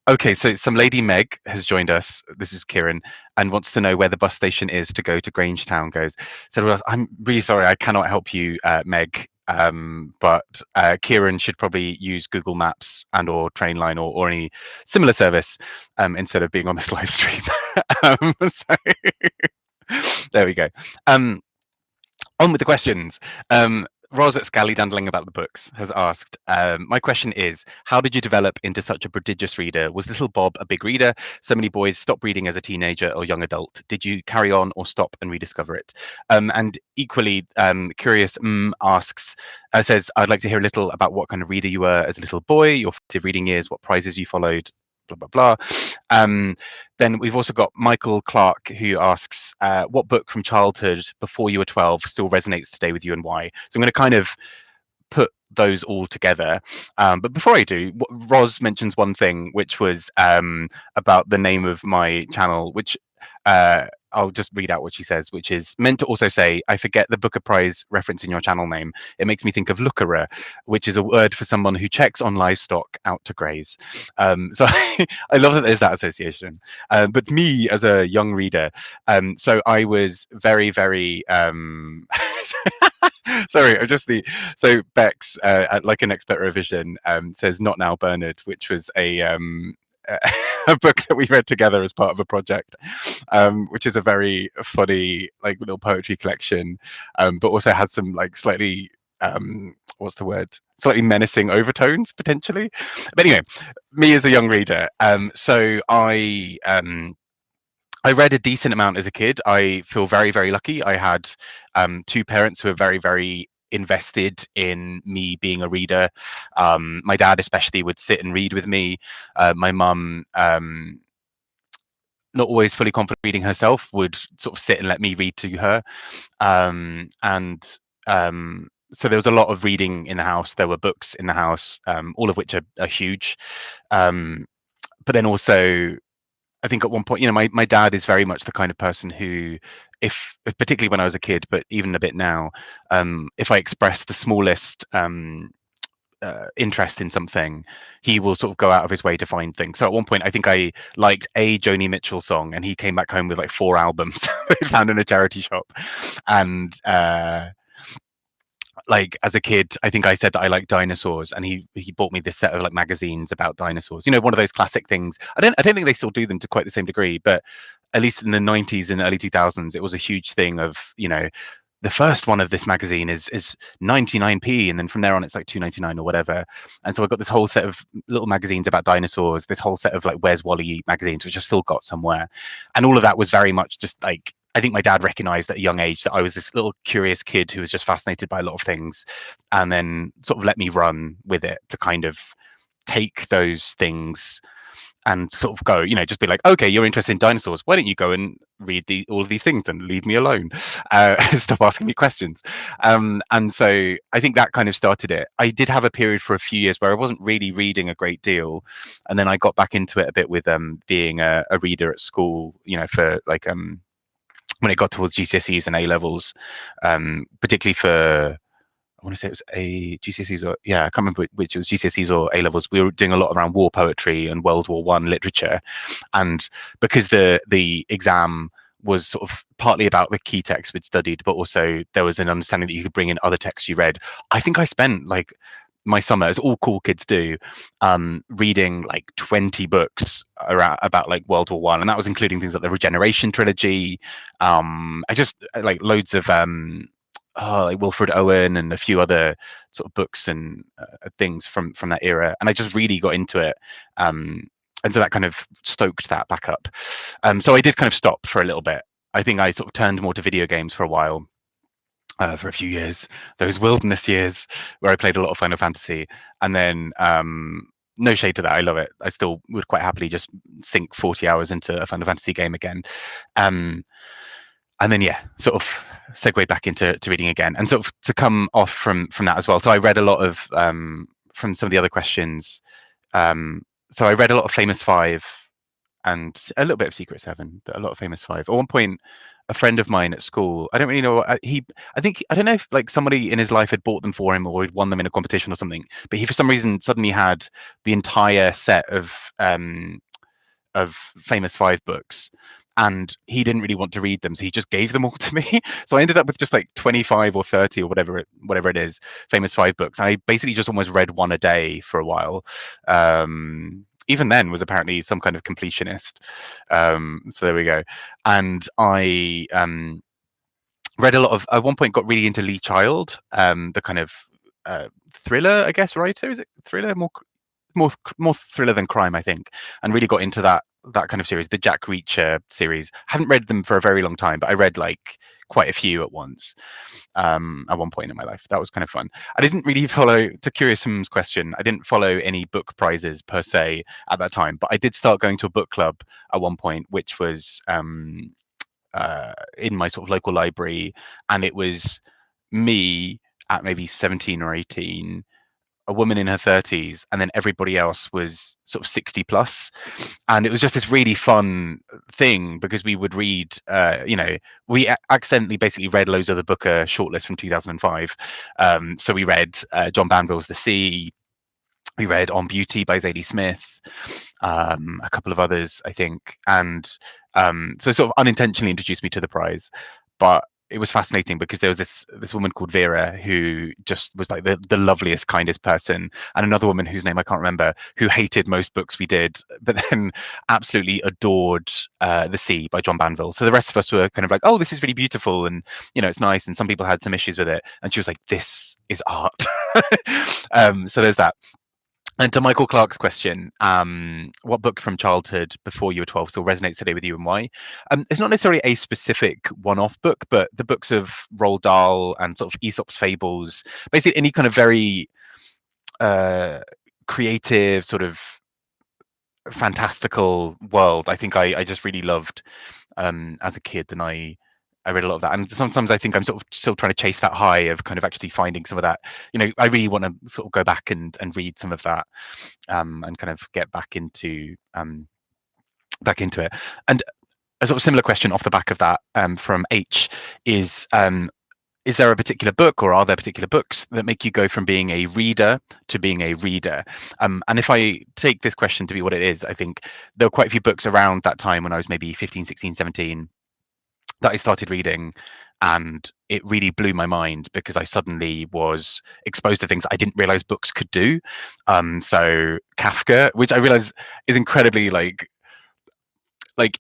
Okay, so some lady Meg has joined us. This is Kieran, and wants to know where the bus station is to go to Grangetown goes. So well, I'm really sorry, I cannot help you, Meg. But Kieran should probably use Google Maps and or Trainline or any similar service instead of being on this live stream. So there we go. On with the questions. Ros at Scallydandling about the books has asked, my question is, how did you develop into such a prodigious reader? Was little Bob a big reader? So many boys stop reading as a teenager or young adult. Did you carry on or stop and rediscover it? And equally, Curious asks, says, I'd like to hear a little about what kind of reader you were as a little boy, your formative reading years, what prizes you followed, blah, blah, blah. Then we've also got Michael Clark, who asks, what book from childhood before you were 12 still resonates today with you and why? So I'm going to kind of put those all together. But before I do, Ros mentions one thing, which was about the name of my channel, which I'll just read out what she says, which is meant to also say, I forget the Booker Prize reference in your channel name. It makes me think of lookerer, which is a word for someone who checks on livestock out to graze. So I love that there's that association. But me as a young reader, so I was very, very... Sorry, so Bex, like an expert revision, says "Not Now, Bernard," which was a book that we read together as part of a project, which is a very funny, like, little poetry collection, but also had some like slightly what's the word? Slightly menacing overtones potentially. But anyway, me as a young reader, so I read a decent amount as a kid. I feel very, very lucky. I had two parents who were very, very invested in me being a reader. My dad especially would sit and read with me. My mum, not always fully confident reading herself, would sort of sit and let me read to her. So there was a lot of reading in the house. There were books in the house, all of which are huge. But then also, I think at one point, you know, my dad is very much the kind of person who, if particularly when I was a kid, but even a bit now, if I express the smallest interest in something, he will sort of go out of his way to find things. So at one point, I think I liked a Joni Mitchell song, and he came back home with like 4 albums he'd found in a charity shop. And like as a kid, I think I said that I like dinosaurs, and he bought me this set of like magazines about dinosaurs. You know, one of those classic things. I don't think they still do them to quite the same degree, but at least in the 90s and early 2000s, it was a huge thing of, you know, the first one of this magazine is 99p, and then from there on it's like 2.99 or whatever. And so I got this whole set of little magazines about dinosaurs, this whole set of like Where's Wally magazines, which I've still got somewhere. And all of that was very much just like, I think my dad recognized at a young age that I was this little curious kid who was just fascinated by a lot of things, and then sort of let me run with it to kind of take those things and sort of go, just be like, okay, you're interested in dinosaurs. Why don't you go and read all of these things and leave me alone? Stop asking me questions. And so I think that kind of started it. I did have a period for a few years where I wasn't really reading a great deal. And then I got back into it a bit with being a reader at school, for like when it got towards GCSEs and A levels, particularly for, I want to say it was a GCSEs or I can't remember which it was, GCSEs or A levels. We were doing a lot around war poetry and World War I literature, and because the exam was sort of partly about the key texts we'd studied, but also there was an understanding that you could bring in other texts you read. I think I spent like my summer, as all cool kids do, reading like 20 books about like World War I, and that was including things like the Regeneration trilogy. I just like loads of like Wilfred Owen and a few other sort of books and things from that era, and I just really got into it, and so that kind of stoked that back up. So I did kind of stop for a little bit. I think I sort of turned more to video games for a while, for a few years, those wilderness years where I played a lot of Final Fantasy, and then no shade to that, I love it. I still would quite happily just sink 40 hours into a Final Fantasy game again. And then sort of segued back into reading again, and sort of to come off from that as well. So I read a lot of from some of the other questions. So I read a lot of Famous Five and a little bit of Secret Seven, but a lot of Famous Five. At one point, a friend of mine at school, I don't really know, I don't know if like somebody in his life had bought them for him or he'd won them in a competition or something, but he for some reason suddenly had the entire set of Famous Five books, and he didn't really want to read them, so he just gave them all to me. So I ended up with just like 25 or 30 or whatever it is, Famous Five books. I basically just almost read one a day for a while. Even then was apparently some kind of completionist. So there we go. And I read a lot of, at one point got really into Lee Child, the kind of thriller, I guess, writer. Is it thriller? More thriller than crime, I think, and really got into that kind of series, the Jack Reacher series. Haven't read them for a very long time, but I read like quite a few at once at one point in my life. That was kind of fun. I didn't really follow, to Curious's question, I didn't follow any book prizes per se at that time, but I did start going to a book club at one point, which was in my sort of local library, and it was me at maybe 17 or 18, a woman in her 30s, and then everybody else was sort of 60 plus. And it was just this really fun thing because we would read, we accidentally basically read loads of the Booker shortlist from 2005. So we read John Banville's The Sea. We read On Beauty by Zadie Smith, a couple of others, I think. And so it sort of unintentionally introduced me to the prize. But it was fascinating because there was this woman called Vera who just was like the loveliest, kindest person, and another woman whose name I can't remember, who hated most books we did, but then absolutely adored The Sea by John Banville. So the rest of us were kind of like, oh, this is really beautiful, and it's nice. And some people had some issues with it, and she was like, this is art. So there's that. And to Michael Clark's question, what book from childhood before you were 12 still resonates today with you, and why? It's not necessarily a specific one-off book, but the books of Roald Dahl and sort of Aesop's fables, basically any kind of very creative, sort of fantastical world, I think I just really loved as a kid, and I read a lot of that. And sometimes I think I'm sort of still trying to chase that high of kind of actually finding some of that. I really want to sort of go back and read some of that, and kind of get back into it. And a sort of similar question off the back of that, from H is there a particular book, or are there particular books that make you go from being a reader to being a reader? And if I take this question to be what it is, I think there were quite a few books around that time when I was maybe 15, 16, 17, that I started reading, and it really blew my mind because I suddenly was exposed to things that I didn't realize books could do. So Kafka, which I realize is incredibly like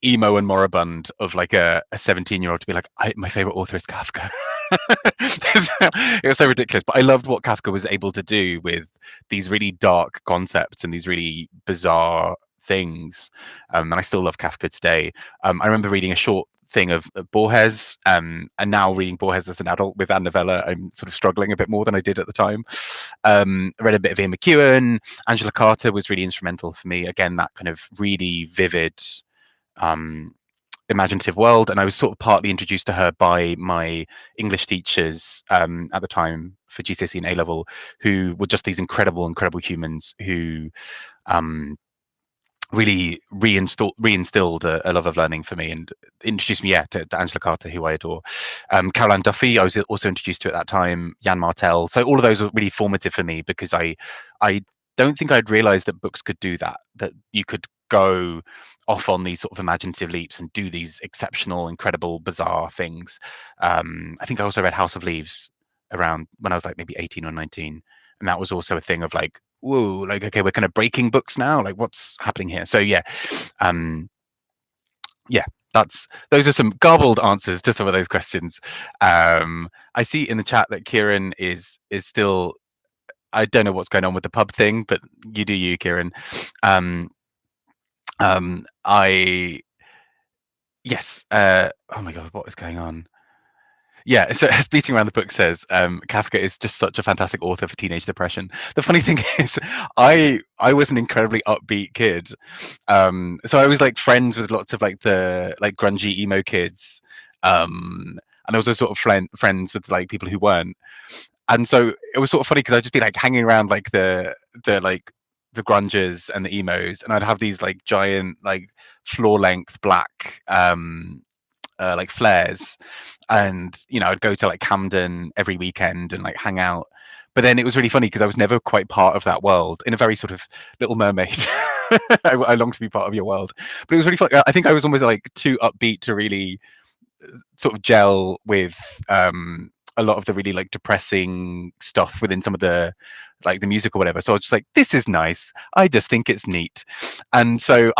emo and moribund of like a 17-year-old to be like, my favorite author is Kafka. It was so ridiculous, but I loved what Kafka was able to do with these really dark concepts and these really bizarre things, and I still love Kafka today. I remember reading a short thing of Borges, and now reading Borges as an adult with Anne Novella, I'm sort of struggling a bit more than I did at the time. I read a bit of Ian McEwan. Angela Carter was really instrumental for me. Again, that kind of really vivid, imaginative world, and I was sort of partly introduced to her by my English teachers at the time for GCSE and A level, who were just these incredible humans who really reinstilled a love of learning for me and introduced me to Angela Carter, who I adore. Caroline Duffy, I was also introduced to at that time. Jan Martel. So all of those were really formative for me, because I don't think I'd realized that books could do that you could go off on these sort of imaginative leaps and do these exceptional, incredible, bizarre things. I think I also read House of Leaves around when I was like maybe 18 or 19, and that was also a thing of like, whoa, like, okay, we're kind of breaking books now, like what's happening here? So yeah, those are some garbled answers to some of those questions. I see in the chat that Kieran is still, I don't know what's going on with the pub thing, but you do you, Kieran. Oh my god, what is going on? Yeah, so as Beating Around the Book says, Kafka is just such a fantastic author for teenage depression. The funny thing is, I was an incredibly upbeat kid, so I was like friends with lots of like the like grungy emo kids, and I was also sort of friends with like people who weren't, and so it was sort of funny because I'd just be like hanging around like the grungers and the emos, and I'd have these like giant like floor length black like flares, and I'd go to like Camden every weekend and like hang out. But then it was really funny because I was never quite part of that world, in a very sort of Little Mermaid. I long to be part of your world, but it was really fun. I think I was almost like too upbeat to really sort of gel with a lot of the really like depressing stuff within some of the like the music or whatever. So I was just like, this is nice. I just think it's neat. And so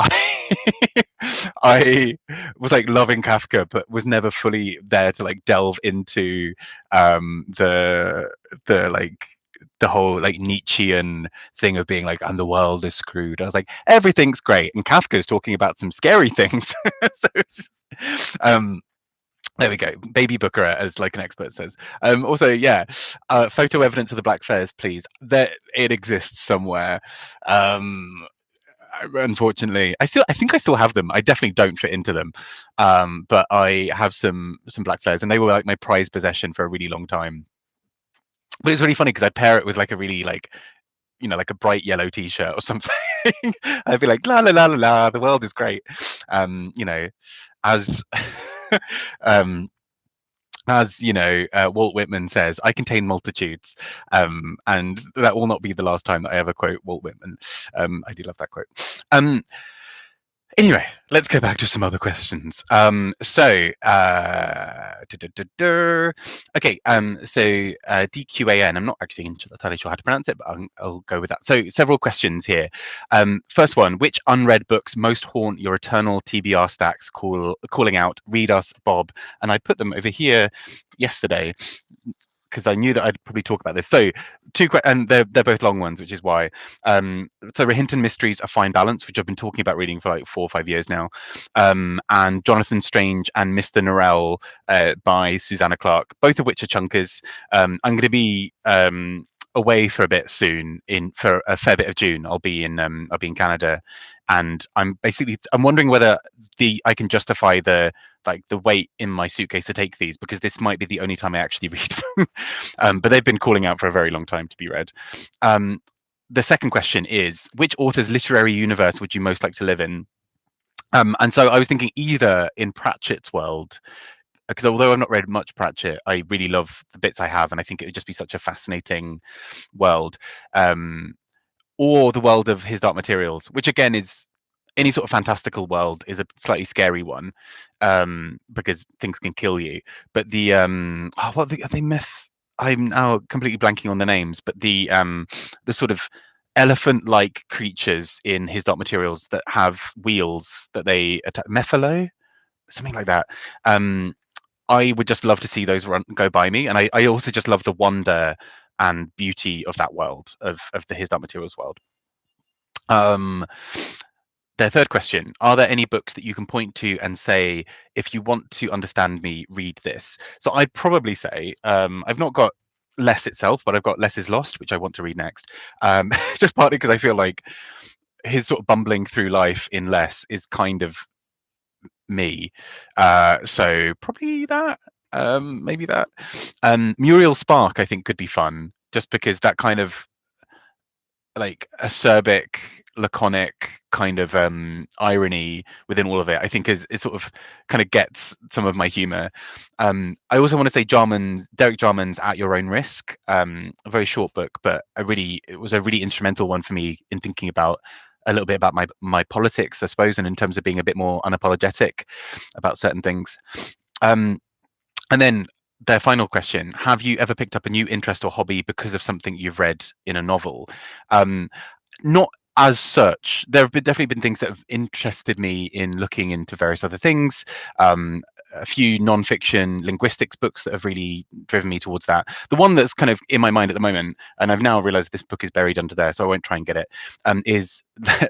I was like loving Kafka, but was never fully there to like delve into the like the whole like Nietzschean thing of being like, and the world is screwed. I was like, everything's great, and Kafka's talking about some scary things. So it's just, there we go. Baby Booker, as like an expert says. Also, yeah, photo evidence of the black flares, please. There, it exists somewhere. Unfortunately, I think I still have them. I definitely don't fit into them, but I have some black flares, and they were like my prized possession for a really long time. But it's really funny because I pair it with like a really like, like a bright yellow T-shirt or something. I'd be like, la la la la la, the world is great. As Walt Whitman says, I contain multitudes, and that will not be the last time that I ever quote Walt Whitman. I do love that quote. Anyway, let's go back to some other questions. Okay, so DQAN, I'm not actually entirely sure how to pronounce it, but I'll go with that. So several questions here. First one, which unread books most haunt your eternal TBR stacks, calling out, read us, Bob? And I put them over here yesterday, because I knew that I'd probably talk about this. So and they're both long ones, which is why. So Rohinton Mysteries, A Fine Balance, which I've been talking about reading for like 4 or 5 years now, and Jonathan Strange and Mr. Norrell by Susanna Clarke, both of which are chunkers. I'm going to be away for a bit soon, for a fair bit of June. I'll be in Canada, and I'm wondering whether I can justify the weight in my suitcase to take these, because this might be the only time I actually read them. But they've been calling out for a very long time to be read. The second question is, which author's literary universe would you most like to live in? And so I was thinking either in Pratchett's world, because although I've not read much Pratchett, I really love the bits I have, and I think it would just be such a fascinating world. Or the world of His Dark Materials, which again is any sort of fantastical world is a slightly scary one, because things can kill you. But the what are they myth? I'm now completely blanking on the names, but the sort of elephant-like creatures in His Dark Materials that have wheels that they attack, Mephilo, something like that. I would just love to see those go by me, and I also just love the wonder and beauty of that world, of the His Dark Materials world. Their third question: are there any books that you can point to and say, if you want to understand me, read this? So I'd probably say I've not got Less itself, but I've got Less is Lost, which I want to read next. Just partly because I feel like his sort of bumbling through life in Less is kind of me. So probably that. Maybe that. Muriel Spark, I think, could be fun, just because that kind of like acerbic, laconic kind of irony within all of it, I think is sort of kind of gets some of my humor. I also want to say Derek Jarman's At Your Own Risk, a very short book, but it was a really instrumental one for me in thinking about a little bit about my politics, I suppose, and in terms of being a bit more unapologetic about certain things. And then their final question: have you ever picked up a new interest or hobby because of something you've read in a novel? Not as such. There have definitely been things that have interested me in looking into various other things. A few non-fiction linguistics books that have really driven me towards that. The one that's kind of in my mind at the moment, and I've now realized this book is buried under there, so I won't try and get it, is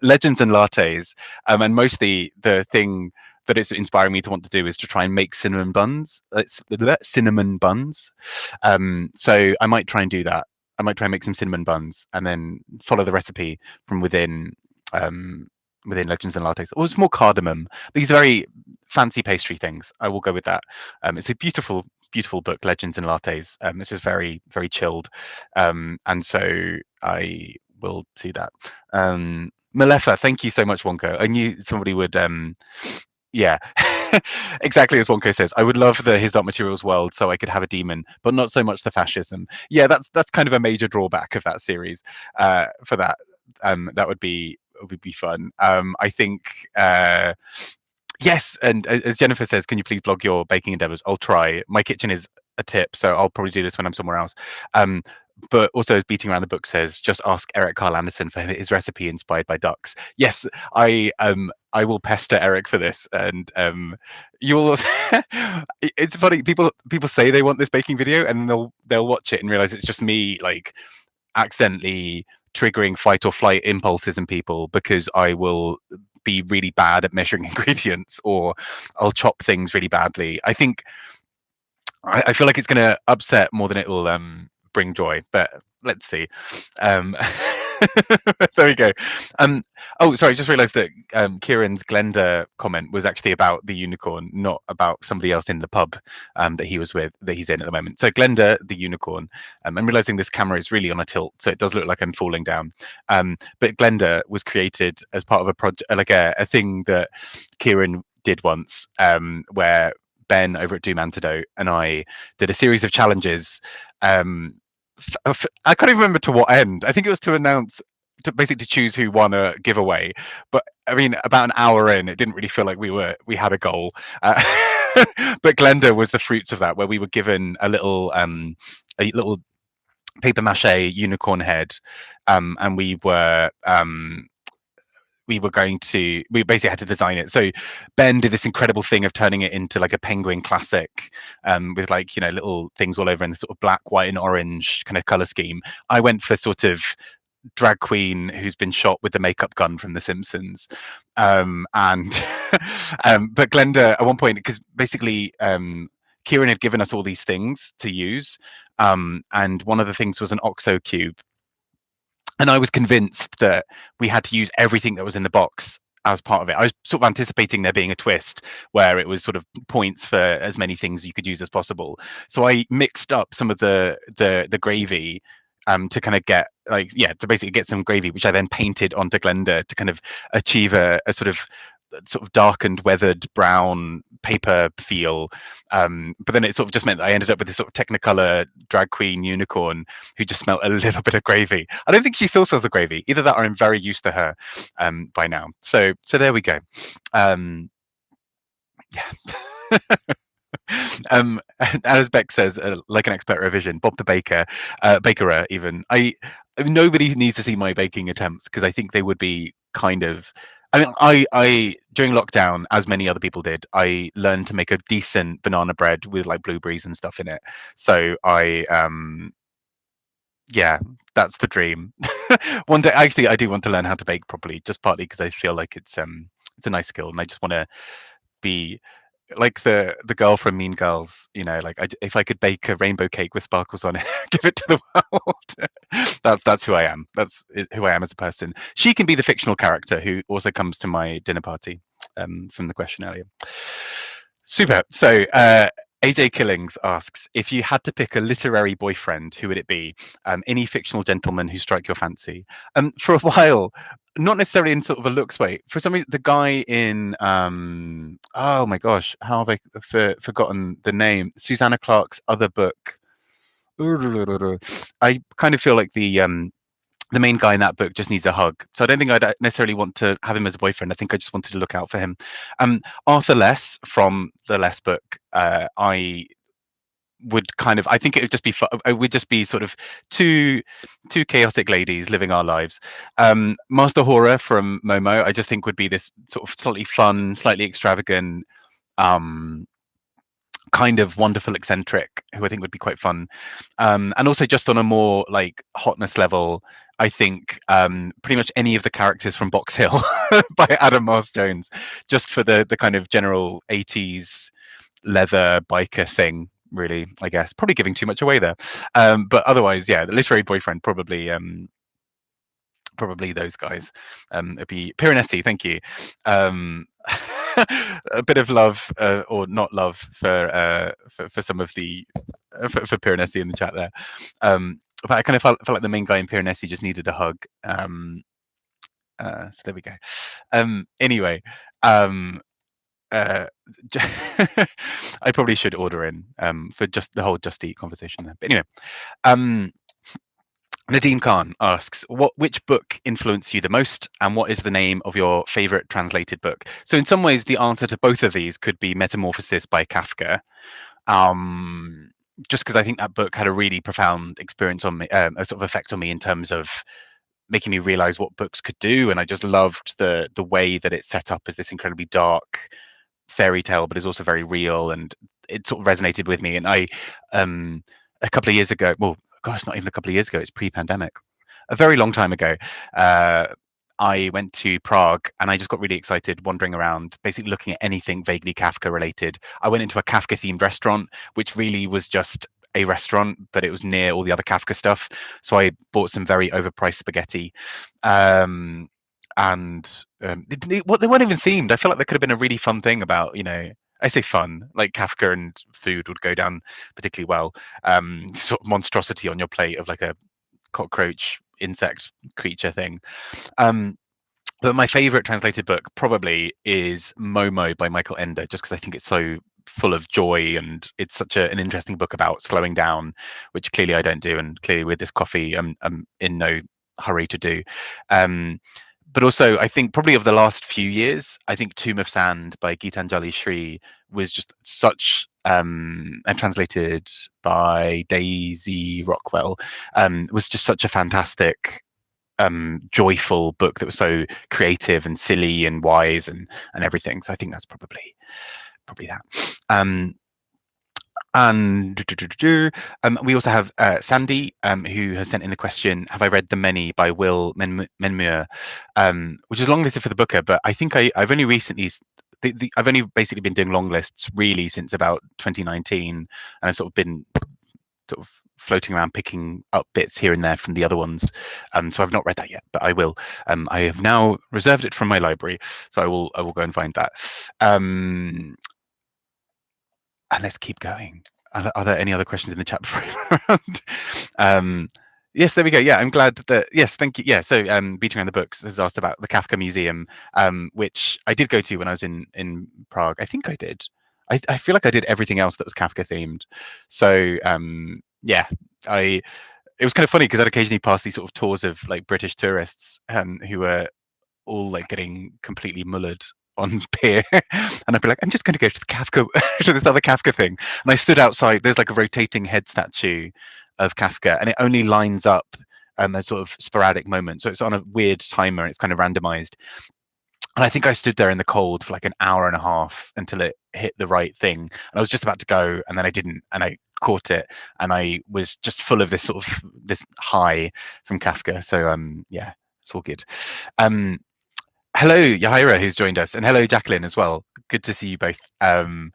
Legends and Lattes. And mostly the thing that it's inspiring me to want to do is to try and make cinnamon buns. Cinnamon buns. So I might try and do that. I might try and make some cinnamon buns and then follow the recipe from within Legends and Lattes. Or it's more cardamom. These very fancy pastry things. I will go with that. It's a beautiful, beautiful book, Legends and Lattes. This is very, very chilled. And so I will do that. Malefa, thank you so much, Wonko. I knew somebody would yeah, exactly as Wonko says. I would love the His Dark Materials world so I could have a demon, but not so much the fascism. Yeah, that's kind of a major drawback of that series. For that, that would be fun. I think yes, and as Jennifer says, can you please blog your baking endeavors? I'll try. My kitchen is a tip, so I'll probably do this when I'm somewhere else. But also, as Beating Around the Book says, just ask Eric Carl Anderson for his recipe inspired by ducks. Yes, I will pester Eric for this, and you'll. It's funny. People say they want this baking video, and they'll watch it and realize it's just me like accidentally triggering fight or flight impulses in people because I will be really bad at measuring ingredients, or I'll chop things really badly. I think I feel like it's going to upset more than it will bring joy, but let's see. There we go. Oh, sorry, I just realized that Kieran's Glenda comment was actually about the unicorn, not about somebody else in the pub that he's in at the moment. So Glenda, the unicorn, I'm realizing this camera is really on a tilt, so it does look like I'm falling down. But Glenda was created as part of a project, like a thing that Kieran did once, where Ben over at Doom Antidote and I did a series of challenges. I can't even remember to what end. I think it was to announce, to basically choose who won a giveaway. But I mean, about an hour in, it didn't really feel like we had a goal. But Glenda was the fruits of that, where we were given a little paper mache unicorn head, and we basically had to design it. So Ben did this incredible thing of turning it into like a penguin classic, with like, little things all over in the sort of black, white and orange kind of color scheme. I went for sort of drag queen who's been shot with the makeup gun from The Simpsons. And but Glenda at one point, because basically Kieran had given us all these things to use, and one of the things was an OXO cube. And I was convinced that we had to use everything that was in the box as part of it. I was sort of anticipating there being a twist where it was sort of points for as many things you could use as possible. So I mixed up some of the gravy to kind of get to basically get some gravy, which I then painted onto Glenda to kind of achieve a sort of darkened, weathered brown paper feel. But then it sort of just meant that I ended up with this sort of Technicolor drag queen unicorn who just smelled a little bit of gravy. I don't think she still smells the gravy. Either that or I'm very used to her by now. So there we go. Yeah. As Beck says, like an expert revision, Bob the Baker, Bakerer even. Nobody needs to see my baking attempts because I think they would be kind of. I mean, I during lockdown, as many other people did, I learned to make a decent banana bread with like blueberries and stuff in it. So I Yeah, that's the dream. One day, actually, I do want to learn how to bake properly, just partly because I feel like it's a nice skill, and I just want to be like the girl from Mean Girls. You know, like if I could bake a rainbow cake with sparkles on it, give it to the world. That's who I am. That's who I am as a person. She can be the fictional character who also comes to my dinner party. From the question earlier. Super. So AJ Killings asks, if you had to pick a literary boyfriend, who would it be? Any fictional gentleman who strike your fancy? For a while, not necessarily in sort of a looks way. For some reason, the guy in oh my gosh, how have I forgotten the name? Susanna Clarke's other book. I kind of feel like the main guy in that book just needs a hug. So I don't think I'd necessarily want to have him as a boyfriend. I think I just wanted to look out for him. Arthur Less from the Less book, I would kind of, I think it would just be it would just be sort of two chaotic ladies living our lives. Master Horror from Momo, I just think would be this sort of slightly fun, slightly extravagant, kind of wonderful eccentric who I think would be quite fun. And also just on a more like hotness level, I think pretty much any of the characters from Box Hill by Adam Moss Jones, just for the kind of general 80s leather biker thing, really, I guess. Probably giving too much away there. But otherwise, yeah, the literary boyfriend, probably those guys. It'd be Piranesi, thank you. A bit of love or not love for some of the for Piranesi in the chat there. But I kind of felt like the main guy in Piranesi just needed a hug. So there we go. Anyway, I probably should order in for just the whole Just Eat conversation there. But anyway, Nadeem Khan asks, which book influenced you the most, and what is the name of your favorite translated book? So in some ways, the answer to both of these could be Metamorphosis by Kafka. Just because I think that book had a really profound experience on me, a sort of effect on me in terms of making me realize what books could do. And I just loved the way that it's set up as this incredibly dark fairy tale, but is also very real, and it sort of resonated with me. And I, a couple of years ago, well, gosh, not even a couple of years ago, it's pre-pandemic, a very long time ago, I went to Prague and I just got really excited wandering around, basically looking at anything vaguely Kafka related. I went into a Kafka themed restaurant, which really was just a restaurant, but it was near all the other Kafka stuff. So I bought some very overpriced spaghetti. And they weren't even themed. I feel like there could have been a really fun thing about, I say fun, like Kafka and food would go down particularly well. Sort of monstrosity on your plate of like a cockroach insect creature thing. But my favorite translated book probably is Momo by Michael Ender, just because I think it's so full of joy, and it's such an interesting book about slowing down, which clearly I don't do, and clearly with this coffee I'm in no hurry to do. But also, I think probably of the last few years, I think Tomb of Sand by Gitanjali Sri was just such, and translated by Daisy Rockwell, was just such a fantastic, joyful book that was so creative and silly and wise and everything. So I think that's probably that. And we also have Sandy, who has sent in the question, have I read The Many by Will Menmuir, which is longlisted for the Booker, but I think I've only recently, I've only basically been doing long lists really since about 2019, and I've sort of been sort of floating around picking up bits here and there from the other ones. So I've not read that yet, but I will. I have now reserved it from my library, so I will go and find that. And let's keep going. Are there any other questions in the chat before we run around? Yes, there we go. Yeah, I'm glad that. Yes, thank you. Yeah, so Beating Around the Books has asked about the Kafka Museum, which I did go to when I was in Prague. I think I did. I feel like I did everything else that was Kafka themed. So yeah, it was kind of funny because I'd occasionally pass these sort of tours of like British tourists who were all like getting completely mullered on beer, and I'd be like, I'm just going to go to the Kafka to this other Kafka thing, and I stood outside. There's like a rotating head statue of Kafka, and it only lines up as sort of sporadic moments, so it's on a weird timer. It's kind of randomized, And I think I stood there in the cold for like an hour and a half until it hit the right thing. And I was just about to go, and then I didn't, and I caught it, and I was just full of this sort of this high from Kafka. So yeah, it's all good. Hello, Yahaira, who's joined us, and hello, Jacqueline, as well. Good to see you both. And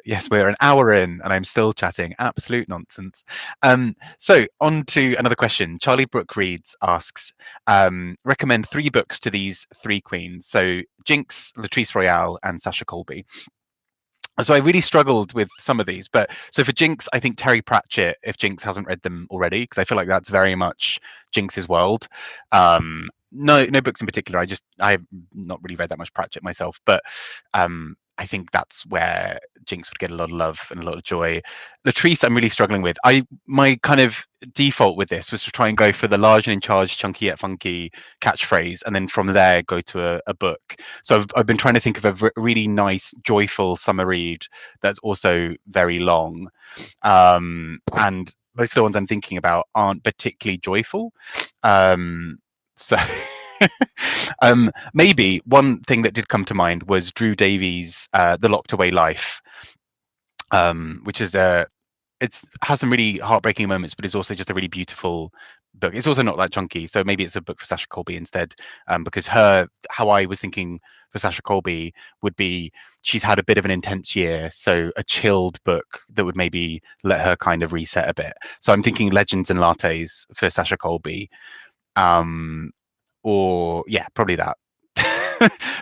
yes, we're an hour in, and I'm still chatting absolute nonsense. So on to another question. Charlie Brooke Reads asks, recommend 3 books to these 3 queens. So Jinx, Latrice Royale, and Sasha Colby. So I really struggled with some of these, but so for Jinx, I think Terry Pratchett, if Jinx hasn't read them already, because I feel like that's very much Jinx's world. No books in particular. I have not really read that much Pratchett myself, but I think that's where Jinx would get a lot of love and a lot of joy. Latrice, I'm really struggling with. My kind of default with this was to try and go for the large and in charge, chunky yet funky catchphrase, and then from there go to a book. So I've been trying to think of a really nice, joyful summer read that's also very long. And most of the ones I'm thinking about aren't particularly joyful. So maybe one thing that did come to mind was Drew Davies' The Locked Away Life, which is it has some really heartbreaking moments, but it's also just a really beautiful book. It's also not that chunky, so maybe it's a book for Sasha Colby instead, because how I was thinking for Sasha Colby would be she's had a bit of an intense year, so a chilled book that would maybe let her kind of reset a bit. So I'm thinking Legends and Lattes for Sasha Colby. Or yeah, probably that.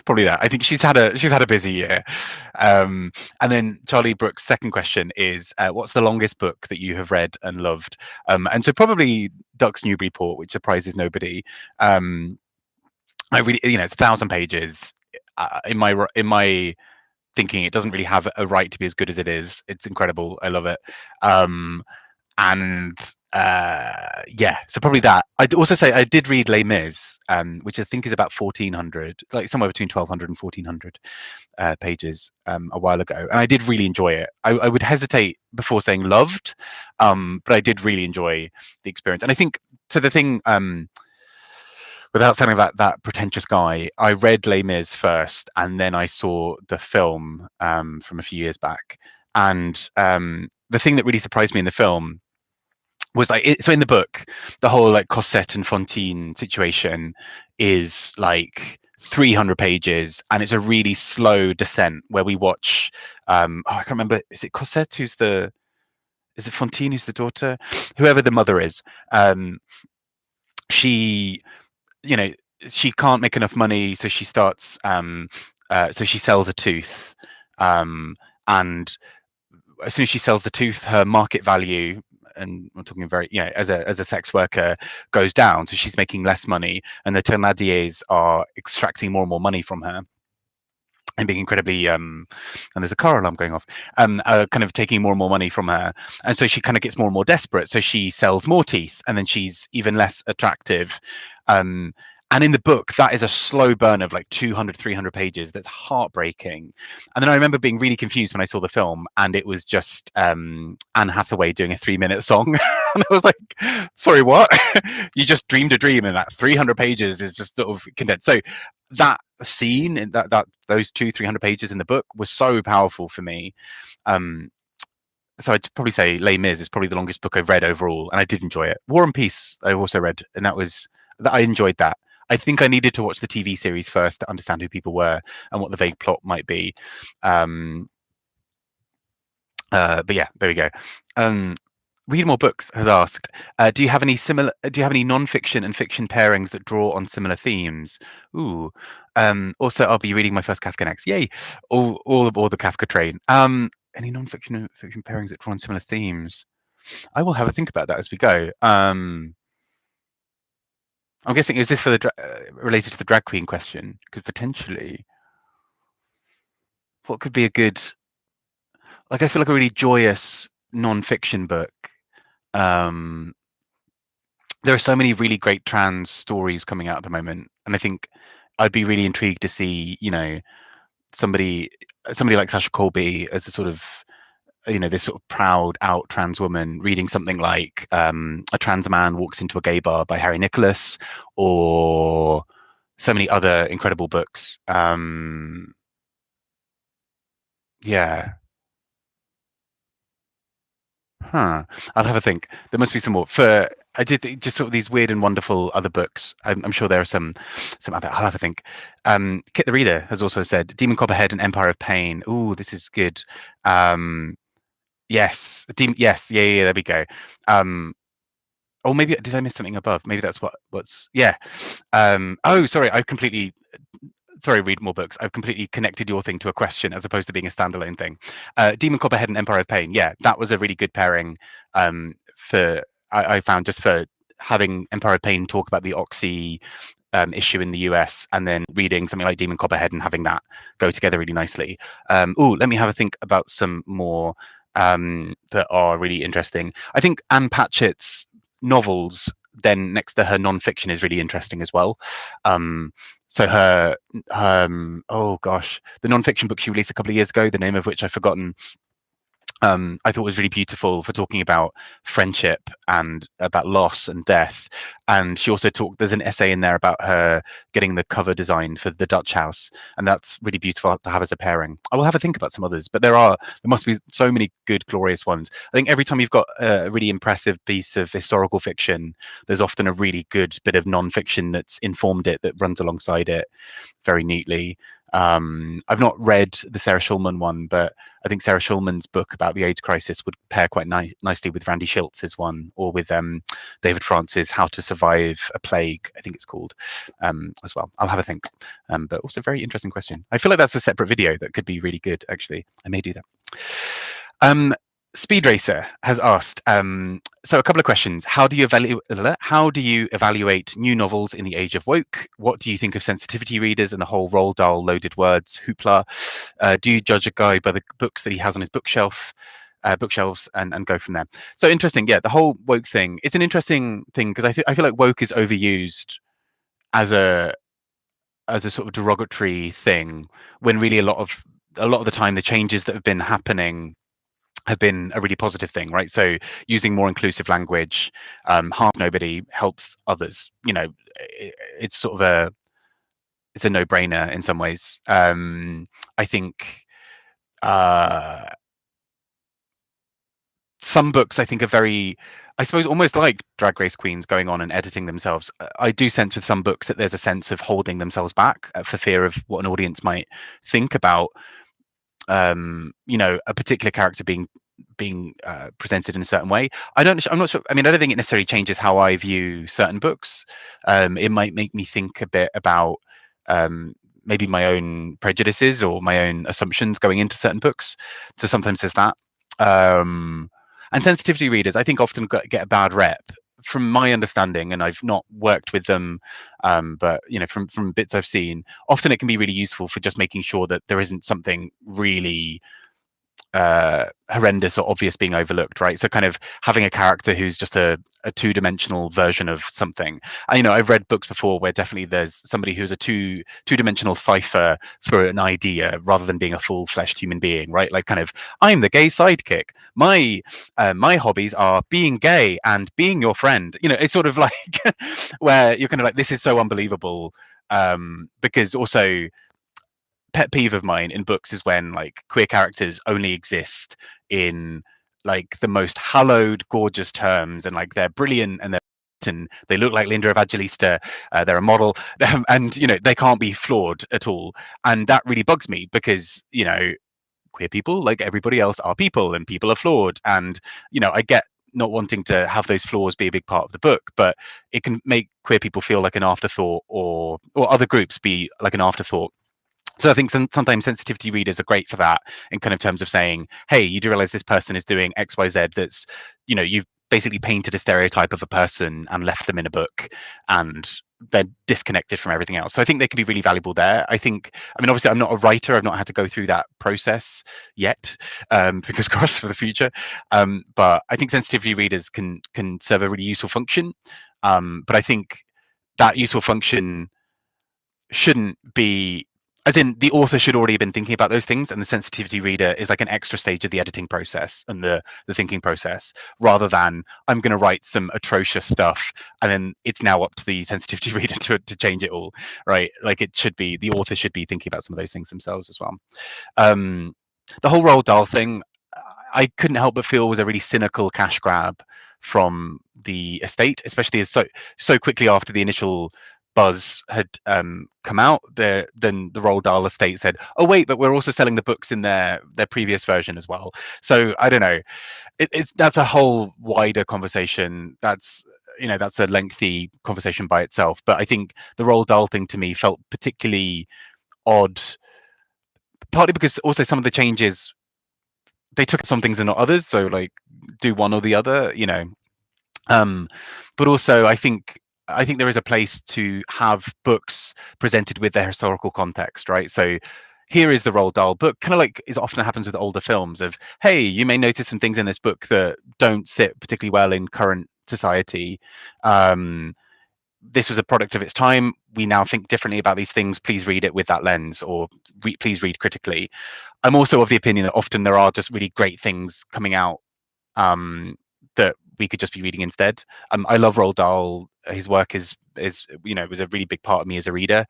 Probably that. I think she's had a busy year. And then Charlie Brooks' second question is, what's the longest book that you have read and loved? And so probably Ducks Newburyport, which surprises nobody. I really, it's 1,000 pages. In my thinking, it doesn't really have a right to be as good as it is. It's incredible. I love it. And yeah, so probably that. I'd also say I did read Les Mis, which I think is about 1,400, like somewhere between 1,200 and 1,400 pages a while ago, and I did really enjoy it. I would hesitate before saying loved, but I did really enjoy the experience. And I think so. The thing, without sounding like that pretentious guy, I read Les Mis first, and then I saw the film from a few years back. And the thing that really surprised me in the film was like, so in the book, the whole like Cosette and Fantine situation is like 300 pages, and it's a really slow descent where we watch. I can't remember. Is it Cosette is it Fantine who's the daughter? Whoever the mother is, she, she can't make enough money, so she starts. So she sells a tooth, and as soon as she sells the tooth, her market value, and I'm talking very, as a sex worker, goes down. So she's making less money, and the Thénardiers are extracting more and more money from her, and being incredibly and there's a car alarm going off, kind of taking more and more money from her, and so she kind of gets more and more desperate. So she sells more teeth, and then she's even less attractive. And in the book, that is a slow burn of like 200, 300 pages. That's heartbreaking. And then I remember being really confused when I saw the film, and it was just Anne Hathaway doing a 3-minute song. And I was like, sorry, what? You just dreamed a dream, and that 300 pages is just sort of condensed. So that scene, and those 200-300 pages in the book was so powerful for me. So I'd probably say Les Mis is probably the longest book I've read overall, and I did enjoy it. War and Peace I also read, and I enjoyed that. I think I needed to watch the TV series first to understand who people were and what the vague plot might be. But yeah, there we go. Read More Books has asked, do you have any non-fiction and fiction pairings that draw on similar themes? Ooh. Also, I'll be reading my first Kafka next. Yay! All aboard the Kafka train. Any non-fiction and fiction pairings that draw on similar themes? I will have a think about that as we go. I'm guessing, is this for related to the drag queen question? Because potentially, what could be a good, like, I feel like a really joyous non-fiction book. There are so many really great trans stories coming out at the moment, and I think I'd be really intrigued to see, somebody like Sasha Colby as the sort of, this sort of proud out trans woman reading something like A Trans Man Walks into a Gay Bar by Harry Nicholas, or so many other incredible books. Yeah. Huh. I'll have a think. There must be some more. I did just sort of these weird and wonderful other books. I'm sure there are some other. I'll have a think. Kit the Reader has also said Demon Copperhead and Empire of Pain. Ooh, this is good. Um, yes, yes, yeah, yeah. There we go. Or maybe did I miss something above? Maybe that's what's yeah. Oh, sorry, I completely sorry, read more books. I've completely connected your thing to a question as opposed to being a standalone thing. Demon Copperhead and Empire of Pain. Yeah, that was a really good pairing for I found just for having Empire of Pain talk about the Oxy issue in the US and then reading something like Demon Copperhead and having that go together really nicely. Let me have a think about some more that are really interesting. I think Anne Patchett's novels then next to her non-fiction is really interesting as well. So oh gosh, the non-fiction book she released a couple of years ago, the name of which I've forgotten, I thought was really beautiful for talking about friendship and about loss and death. And she also there's an essay in there about her getting the cover design for the Dutch House, and that's really beautiful to have as a pairing. I will have a think about some others, but there must be so many good, glorious ones. I think every time you've got a really impressive piece of historical fiction, there's often a really good bit of non-fiction that's informed it, that runs alongside it very neatly. I've not read the Sarah Schulman one, but I think Sarah Schulman's book about the AIDS crisis would pair quite nicely with Randy Schiltz's one, or with David France's How to Survive a Plague, I think it's called, as well. I'll have a think. But also very interesting question. I feel like that's a separate video that could be really good, actually. I may do that. Speed Racer has asked, so a couple of questions. How do you evaluate new novels in the age of woke? What do you think of sensitivity readers and the whole roll doll loaded words hoopla? Do you judge a guy by the books that he has on his bookshelves and go from there? So interesting. Yeah, the whole woke thing. It's an interesting thing because I feel like woke is overused as a sort of derogatory thing, when really a lot of the time the changes that have been happening have been a really positive thing, right? So using more inclusive language, harms nobody, helps others. It's sort of it's a no-brainer in some ways. I think some books I think are very, I suppose, almost like Drag Race queens going on and editing themselves. I do sense with some books that there's a sense of holding themselves back for fear of what an audience might think about a particular character being presented in a certain way. I'm not sure. I mean, I don't think it necessarily changes how I view certain books. It might make me think a bit about maybe my own prejudices or my own assumptions going into certain books. So sometimes there's that. And sensitivity readers, I think, often get a bad rep. From my understanding, and I've not worked with them, but from bits I've seen, often it can be really useful for just making sure that there isn't something really horrendous or obvious being overlooked, right? So kind of having a character who's just a two-dimensional version of something. I've read books before where definitely there's somebody who's a two-dimensional cipher for an idea rather than being a full-fleshed human being, right? Like kind of, I'm the gay sidekick. My hobbies are being gay and being your friend. It's sort of like where you're kind of like, this is so unbelievable, because also pet peeve of mine in books is when like queer characters only exist in like the most hallowed, gorgeous terms, and like they're brilliant and they look like Linda Evangelista, they're a model, and they can't be flawed at all, and that really bugs me because queer people, like everybody else, are people, and people are flawed, and I get not wanting to have those flaws be a big part of the book, but it can make queer people feel like an afterthought, or other groups be like an afterthought. So I think sometimes sensitivity readers are great for that, in kind of terms of saying, hey, you do realize this person is doing XYZ that's, you've basically painted a stereotype of a person and left them in a book, and they're disconnected from everything else. So I think they can be really valuable there. I mean, obviously I'm not a writer. I've not had to go through that process yet, fingers crossed for the future. But I think sensitivity readers can serve a really useful function. But I think that useful function shouldn't be, as in the author should already have been thinking about those things, and the sensitivity reader is like an extra stage of the editing process and the thinking process, rather than I'm going to write some atrocious stuff and then it's now up to the sensitivity reader to change it all, right? Like it should be, the author should be thinking about some of those things themselves as well. The whole Roald Dahl thing, I couldn't help but feel was a really cynical cash grab from the estate, especially as so quickly after the initial buzz had come out. Then the Roald Dahl estate said, "Oh wait, but we're also selling the books in their previous version as well." So I don't know. That's a whole wider conversation. That's that's a lengthy conversation by itself. But I think the Roald Dahl thing to me felt particularly odd, partly because also some of the changes, they took some things and not others, so like do one or the other, but also I think there is a place to have books presented with their historical context, right? So here is the Roald Dahl book, kind of like is often happens with older films, of hey, you may notice some things in this book that don't sit particularly well in current society. This was a product of its time. We now think differently about these things. Please read it with that lens, or please read critically. I'm also of the opinion that often there are just really great things coming out that we could just be reading instead. I love Roald Dahl. His work is was a really big part of me as a reader.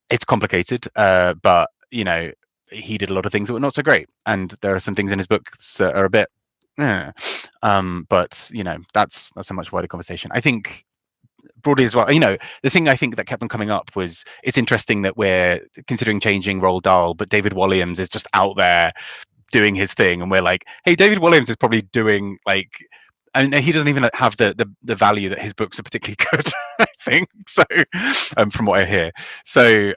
It's complicated, but he did a lot of things that were not so great, and there are some things in his books that are a bit. But that's a much wider conversation. I think broadly as well, the thing I think that kept on coming up was, it's interesting that we're considering changing Roald Dahl, but David Walliams is just out there doing his thing, and we're like, hey, David Walliams is probably doing like, and he doesn't even have the value that his books are particularly good. I think so, from what I hear. So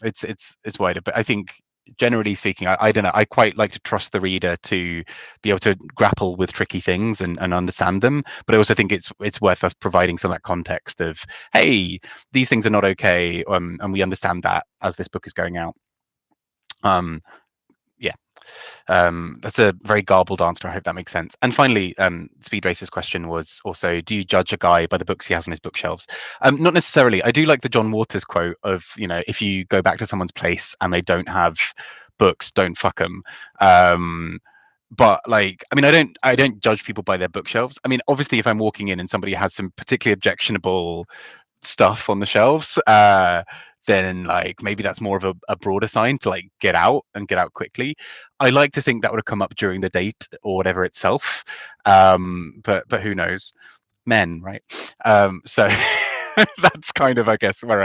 it's wider, but I think generally speaking, I don't know, I quite like to trust the reader to be able to grapple with tricky things and understand them, but I also think it's worth us providing some of that context of, hey, these things are not okay, and we understand that as this book is going out. Yeah, that's a very garbled answer. I hope that makes sense. And finally, Speed Racer's question was also, do you judge a guy by the books he has on his bookshelves? Not necessarily. I do like the John Waters quote of, if you go back to someone's place and they don't have books, don't fuck them. But like, I mean, I don't judge people by their bookshelves. I mean, obviously, if I'm walking in and somebody has some particularly objectionable stuff on the shelves, then like maybe that's more of a broader sign to like get out quickly. I like to think that would have come up during the date or whatever itself, but who knows? Men, right? So that's kind of, I guess, where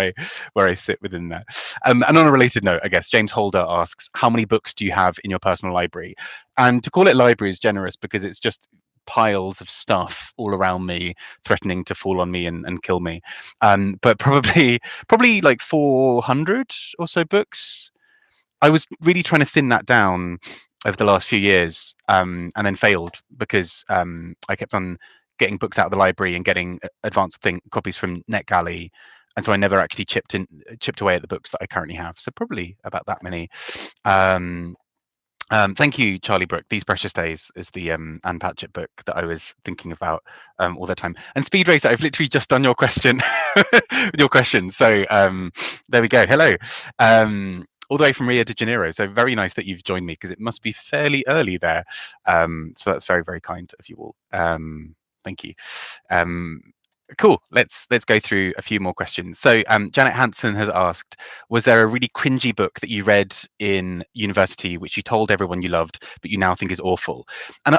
I sit within that. And on a related note, I guess James Holder asks, how many books do you have in your personal library? And to call it library is generous, because it's just piles of stuff all around me threatening to fall on me and kill me, but probably like 400 or so books. I was really trying to thin that down over the last few years, and then failed because I kept on getting books out of the library and getting advanced copies from NetGalley, and so I never actually chipped away at the books that I currently have. So probably about that many. Thank you, Charlie Brooke. These Precious Days is the Anne Patchett book that I was thinking about all the time. And Speed Racer, I've literally just done your question. So there we go. Hello. All the way from Rio de Janeiro. So very nice that you've joined me, because it must be fairly early there. So that's very, very kind of you all. Thank you. Cool. Let's go through a few more questions. So Janet Hansen has asked, was there a really cringy book that you read in university which you told everyone you loved but you now think is awful? And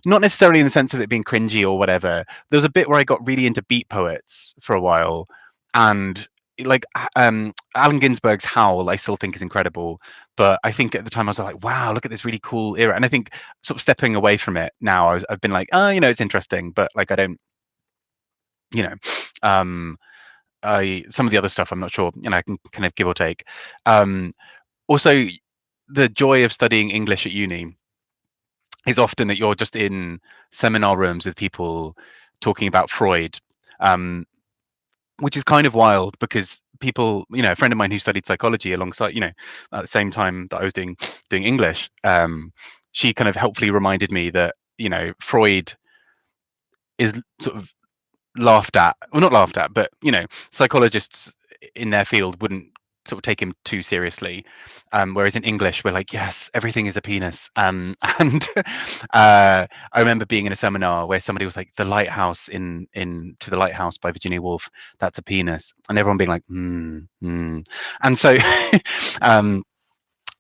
not necessarily in the sense of it being cringy or whatever. There was a bit where I got really into beat poets for a while, and like Allen Ginsberg's Howl I still think is incredible, but I think at the time I was like, wow, look at this really cool era. And I think sort of stepping away from it now, I've been like, oh, it's interesting, but like I don't, some of the other stuff I'm not sure, I can kind of give or take. Also, the joy of studying English at uni is often that you're just in seminar rooms with people talking about Freud, which is kind of wild, because people, a friend of mine who studied psychology alongside, at the same time that I was doing English, she kind of helpfully reminded me that, Freud is sort of laughed at, well, not laughed at, but psychologists in their field wouldn't sort of take him too seriously. Whereas in English, we're like, yes, everything is a penis. And I remember being in a seminar where somebody was like, the lighthouse in To the Lighthouse by Virginia Woolf, that's a penis, and everyone being like, and so um,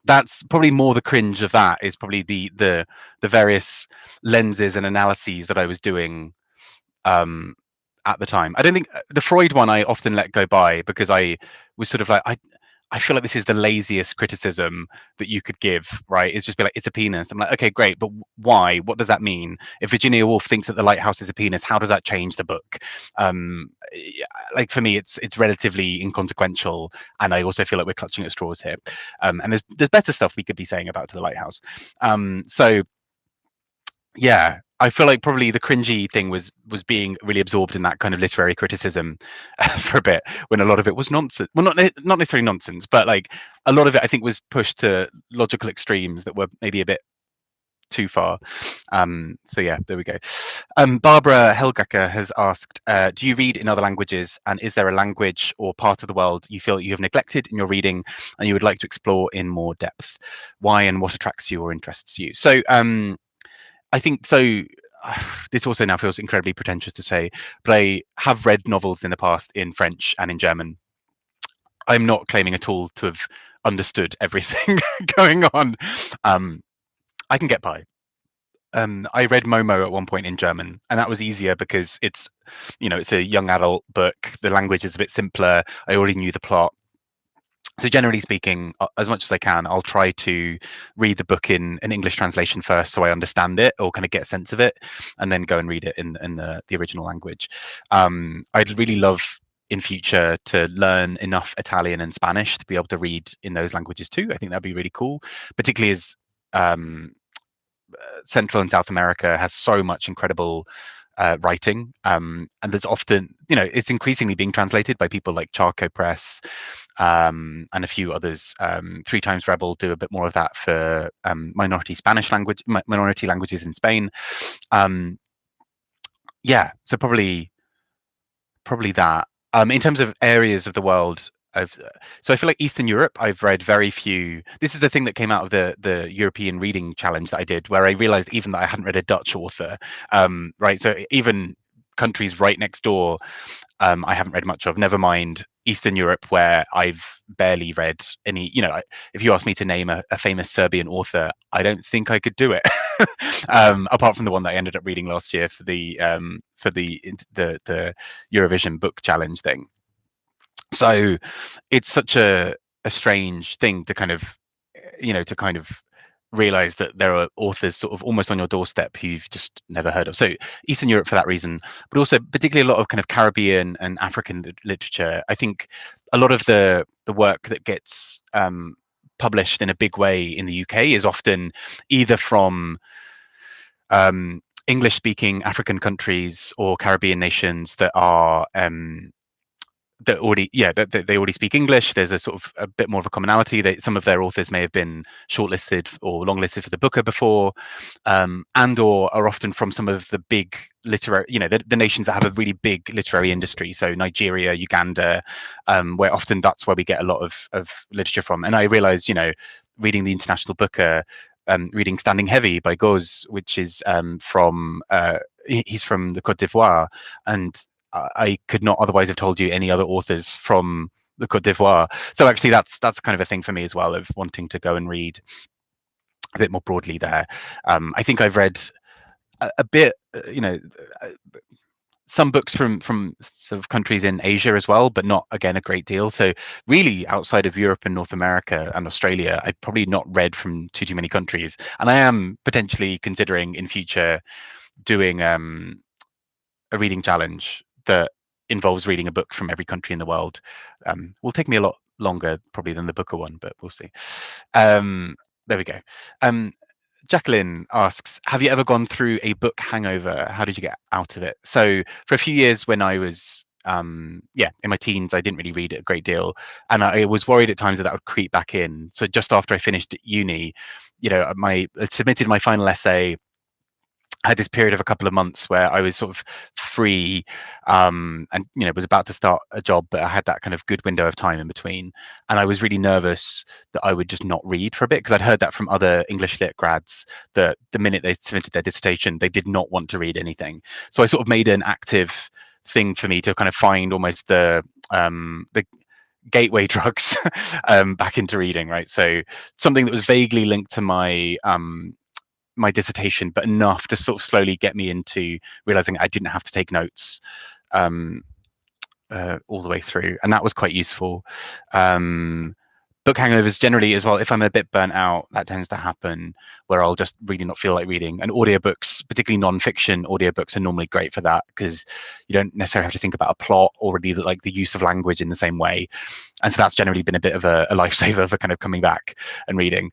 that's probably more the cringe of that is probably the various lenses and analyses that I was doing at the time. I don't think the Freud one I often let go by because I was sort of like I feel like this is the laziest criticism that you could give, right? It's just be like, it's a penis. I'm like, okay, great, but why? What does that mean? If Virginia Woolf thinks that The Lighthouse is a penis, how does that change the book? Like for me, it's relatively inconsequential, and I also feel like we're clutching at straws here. And there's better stuff we could be saying about To the Lighthouse. So yeah, I feel like probably the cringy thing was being really absorbed in that kind of literary criticism for a bit, when a lot of it was nonsense. Well, not necessarily nonsense, but like a lot of it I think was pushed to logical extremes that were maybe a bit too far. So yeah, there we go. Barbara Helgacker has asked, do you read in other languages, and is there a language or part of the world you feel you have neglected in your reading and you would like to explore in more depth? Why and what attracts you or interests you? So I think so. This also now feels incredibly pretentious to say, but I have read novels in the past in French and in German. I'm not claiming at all to have understood everything going on. I can get by. I read Momo at one point in German, and that was easier because it's a young adult book. The language is a bit simpler. I already knew the plot. So generally speaking, as much as I can, I'll try to read the book in an English translation first, so I understand it or kind of get a sense of it, and then go and read it in the original language. I'd really love in future to learn enough Italian and Spanish to be able to read in those languages too. I think that'd be really cool, particularly as Central and South America has so much incredible writing, and there's often, it's increasingly being translated by people like Charco Press, and a few others. Three Times Rebel do a bit more of that for minority languages in Spain. Yeah, so probably that. In terms of areas of the world, so I feel like Eastern Europe, I've read very few. This is the thing that came out of the European reading challenge that I did, where I realized even that I hadn't read a Dutch author, right? So even countries right next door, I haven't read much of. Never mind Eastern Europe, where I've barely read any. If you ask me to name a famous Serbian author, I don't think I could do it. Apart from the one that I ended up reading last year for the Eurovision book challenge thing. So it's such a strange thing to kind of realize that there are authors sort of almost on your doorstep who you've just never heard of. So Eastern Europe for that reason, but also particularly a lot of kind of Caribbean and African literature. I think a lot of the work that gets published in a big way in the UK is often either from English-speaking African countries or Caribbean nations that are that they already speak English. There's a sort of a bit more of a commonality. Some of their authors may have been shortlisted or longlisted for the Booker before, and or are often from some of the big literary, the nations that have a really big literary industry. So Nigeria, Uganda, where often that's where we get a lot of literature from. And I realized, reading the International Booker, reading Standing Heavy by Goz, which is he's from the Côte d'Ivoire, and I could not otherwise have told you any other authors from the Côte d'Ivoire. So actually, that's kind of a thing for me as well, of wanting to go and read a bit more broadly there. I think I've read a bit, some books from sort of countries in Asia as well, but not, again, a great deal. So really, outside of Europe and North America and Australia, I've probably not read from too many countries. And I am potentially considering in future doing a reading challenge that involves reading a book from every country in the world. Will take me a lot longer probably than the Booker one, but we'll see. There we go. Jacqueline asks, have you ever gone through a book hangover? How did you get out of it? So for a few years when I was in my teens, I didn't really read it a great deal, and I was worried at times that would creep back in. So just after I finished uni, I submitted my final essay, I had this period of a couple of months where I was sort of free, and was about to start a job, but I had that kind of good window of time in between, and I was really nervous that I would just not read for a bit, because I'd heard that from other English lit grads, that the minute they submitted their dissertation, they did not want to read anything. So I sort of made an active thing for me to kind of find almost the gateway drugs back into reading, right? So something that was vaguely linked to my dissertation, but enough to sort of slowly get me into realizing I didn't have to take notes all the way through, and that was quite useful. Book hangovers generally as well, if I'm a bit burnt out, that tends to happen, where I'll just really not feel like reading. And audiobooks, particularly non-fiction audiobooks, are normally great for that, because you don't necessarily have to think about a plot or really the use of language in the same way. And so that's generally been a bit of a lifesaver for kind of coming back and reading.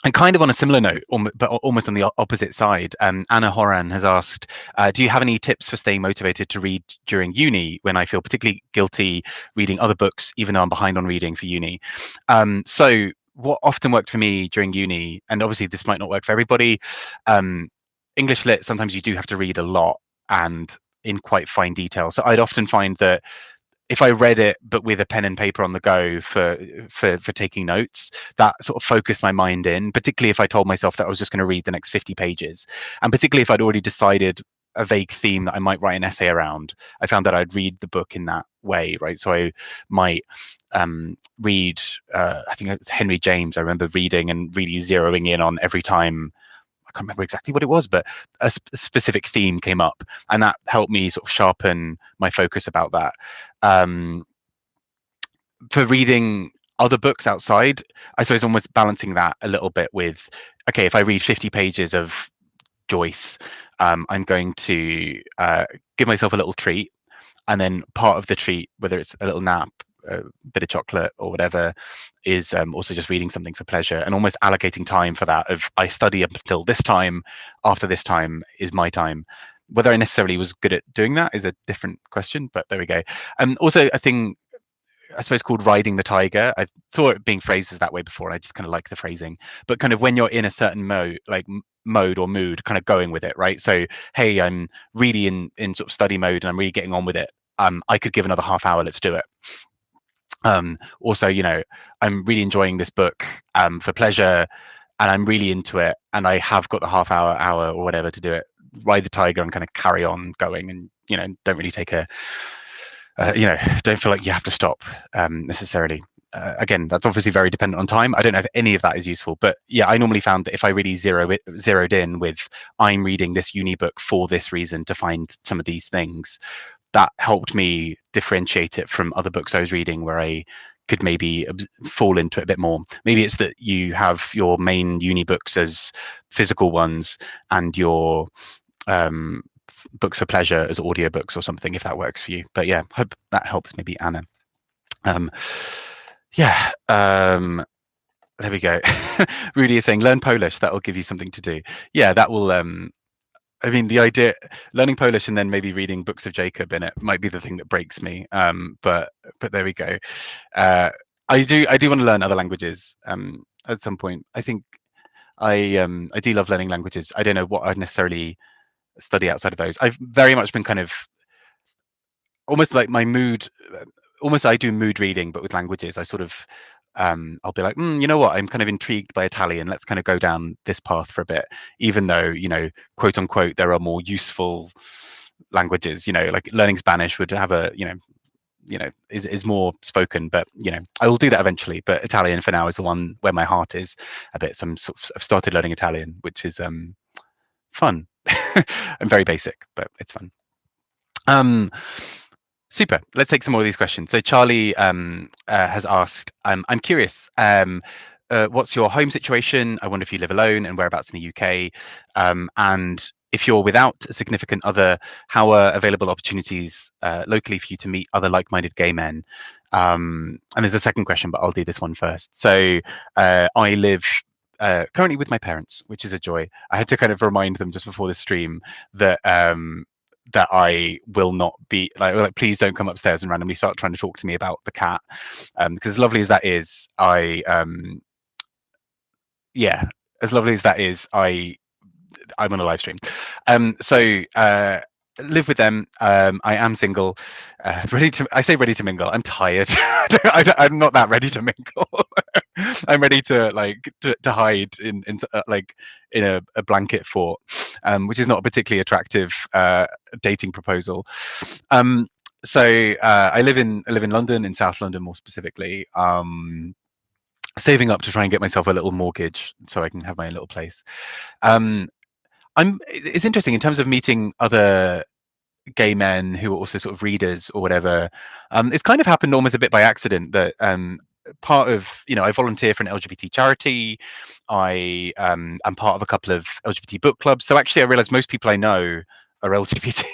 And kind of on a similar note, but almost on the opposite side, Anna Horan has asked, do you have any tips for staying motivated to read during uni, when I feel particularly guilty reading other books, even though I'm behind on reading for uni? So what often worked for me during uni, and obviously this might not work for everybody, English lit, sometimes you do have to read a lot and in quite fine detail. So I'd often find that if I read it, but with a pen and paper on the go for taking notes, that sort of focused my mind in, particularly if I told myself that I was just going to read the next 50 pages. And particularly if I'd already decided a vague theme that I might write an essay around, I found that I'd read the book in that way, right? So I might read, I think it's Henry James, I remember reading and really zeroing in on every time. I can't remember exactly what it was, but a specific theme came up, and that helped me sort of sharpen my focus about that. For reading other books outside, I suppose almost balancing that a little bit with, okay, if I read 50 pages of Joyce, I'm going to give myself a little treat, and then part of the treat, whether it's a little nap, a bit of chocolate or whatever, is also just reading something for pleasure, and almost allocating time for that. Of I study up until this time, after this time is my time. Whether I necessarily was good at doing that is a different question, but there we go. Also a thing, I suppose, called riding the tiger. I saw it being phrased as that way before, and I just kind of like the phrasing. But kind of when you're in a certain mode or mood, kind of going with it, right? So, hey, I'm really in sort of study mode, and I'm really getting on with it. I could give another half hour. Let's do it. Also, I'm really enjoying this book for pleasure, and I'm really into it, and I have got the half hour or whatever to do it. Ride the tiger and kind of carry on going, and don't really take a don't feel like you have to stop necessarily. Again, that's obviously very dependent on time. I don't know if any of that is useful, but yeah, I normally found that if I really zeroed in with, I'm reading this uni book for this reason, to find some of these things, that helped me differentiate it from other books I was reading, where I could maybe fall into it a bit more. Maybe it's that you have your main uni books as physical ones, and your books for pleasure as audiobooks or something, if that works for you. But yeah, hope that helps maybe Anna. There we go. Rudy is saying, learn Polish, that will give you something to do. Yeah, that will I mean, the idea, learning Polish and then maybe reading books of Jacob in it might be the thing that breaks me. But there we go. I do want to learn other languages at some point. I think I do love learning languages. I don't know what I'd necessarily study outside of those. I've very much been kind of almost like my mood. Almost I do mood reading, but with languages. I sort of I'll be like, you know what? I'm kind of intrigued by Italian. Let's kind of go down this path for a bit, even though, quote unquote, there are more useful languages. Like learning Spanish would have a, is more spoken, but I will do that eventually. But Italian for now is the one where my heart is a bit. So I've started learning Italian, which is fun and very basic, but it's fun. Super. Let's take some more of these questions. So Charlie has asked, I'm curious, what's your home situation? I wonder if you live alone, and whereabouts in the UK. And if you're without a significant other, how are available opportunities locally for you to meet other like-minded gay men? And there's a second question, but I'll do this one first. So I live currently with my parents, which is a joy. I had to kind of remind them just before the stream that that I will not be like, please don't come upstairs and randomly start trying to talk to me about the cat. Because as lovely as that is, as lovely as that is, I I'm on a live stream. So live with them. I am single, ready to. I say ready to mingle. I'm tired. I'm not that ready to mingle. I'm ready to to hide in a blanket fort, which is not a particularly attractive dating proposal. So I live in London, in South London more specifically. Saving up to try and get myself a little mortgage so I can have my own little place. It's interesting in terms of meeting other gay men who are also sort of readers or whatever. It's kind of happened almost a bit by accident that part of, I volunteer for an LGBT charity. I'm part of a couple of LGBT book clubs. So actually I realized most people I know are LGBT.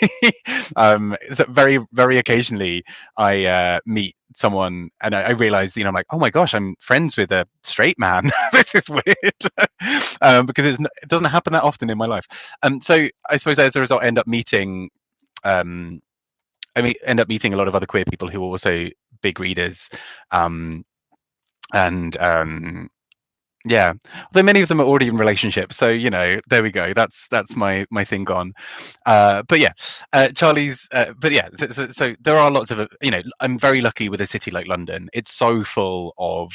So very, very occasionally I meet someone and I realized, I'm like, oh my gosh, I'm friends with a straight man. This is weird. Because it doesn't happen that often in my life. So I suppose as a result, I end up meeting a lot of other queer people who are also big readers, and yeah, although many of them are already in relationships, so there we go. That's my thing gone. But yeah, Charlie's. But yeah, so there are lots of I'm very lucky with a city like London. It's so full of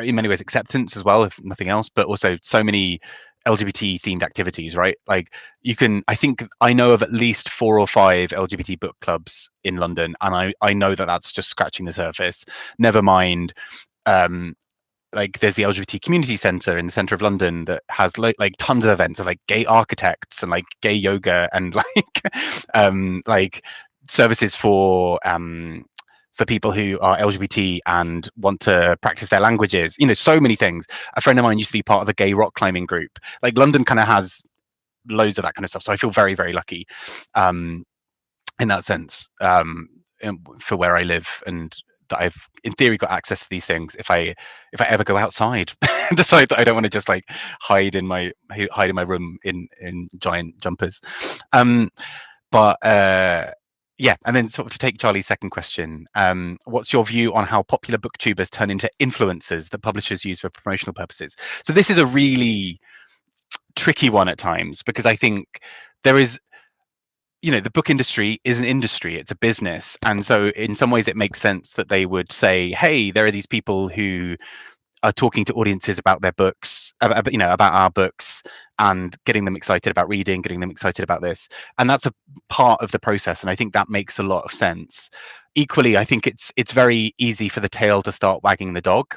in many ways acceptance as well, if nothing else, but also so many LGBT themed activities, right? Like I think I know of at least 4 or 5 LGBT book clubs in London, and I know that that's just scratching the surface. Never mind, like there's the LGBT community centre in the centre of London that has like tons of events of like gay architects and like gay yoga and like services for people who are LGBT and want to practice their languages, so many things. A friend of mine used to be part of a gay rock climbing group. Like London kind of has loads of that kind of stuff. So I feel very, very lucky in that sense, for where I live, and that I've in theory got access to these things if I ever go outside. Decide that I don't want to just like hide in my room in giant jumpers. But yeah, and then sort of to take Charlie's second question, what's your view on how popular booktubers turn into influencers that publishers use for promotional purposes? So this is a really tricky one at times, because I think there is, the book industry is an industry, it's a business. And so in some ways it makes sense that they would say, hey, there are these people who are talking to audiences about their books, about our books, and getting them excited about reading, getting them excited about this. And that's a part of the process. And I think that makes a lot of sense. Equally, I think it's very easy for the tail to start wagging the dog.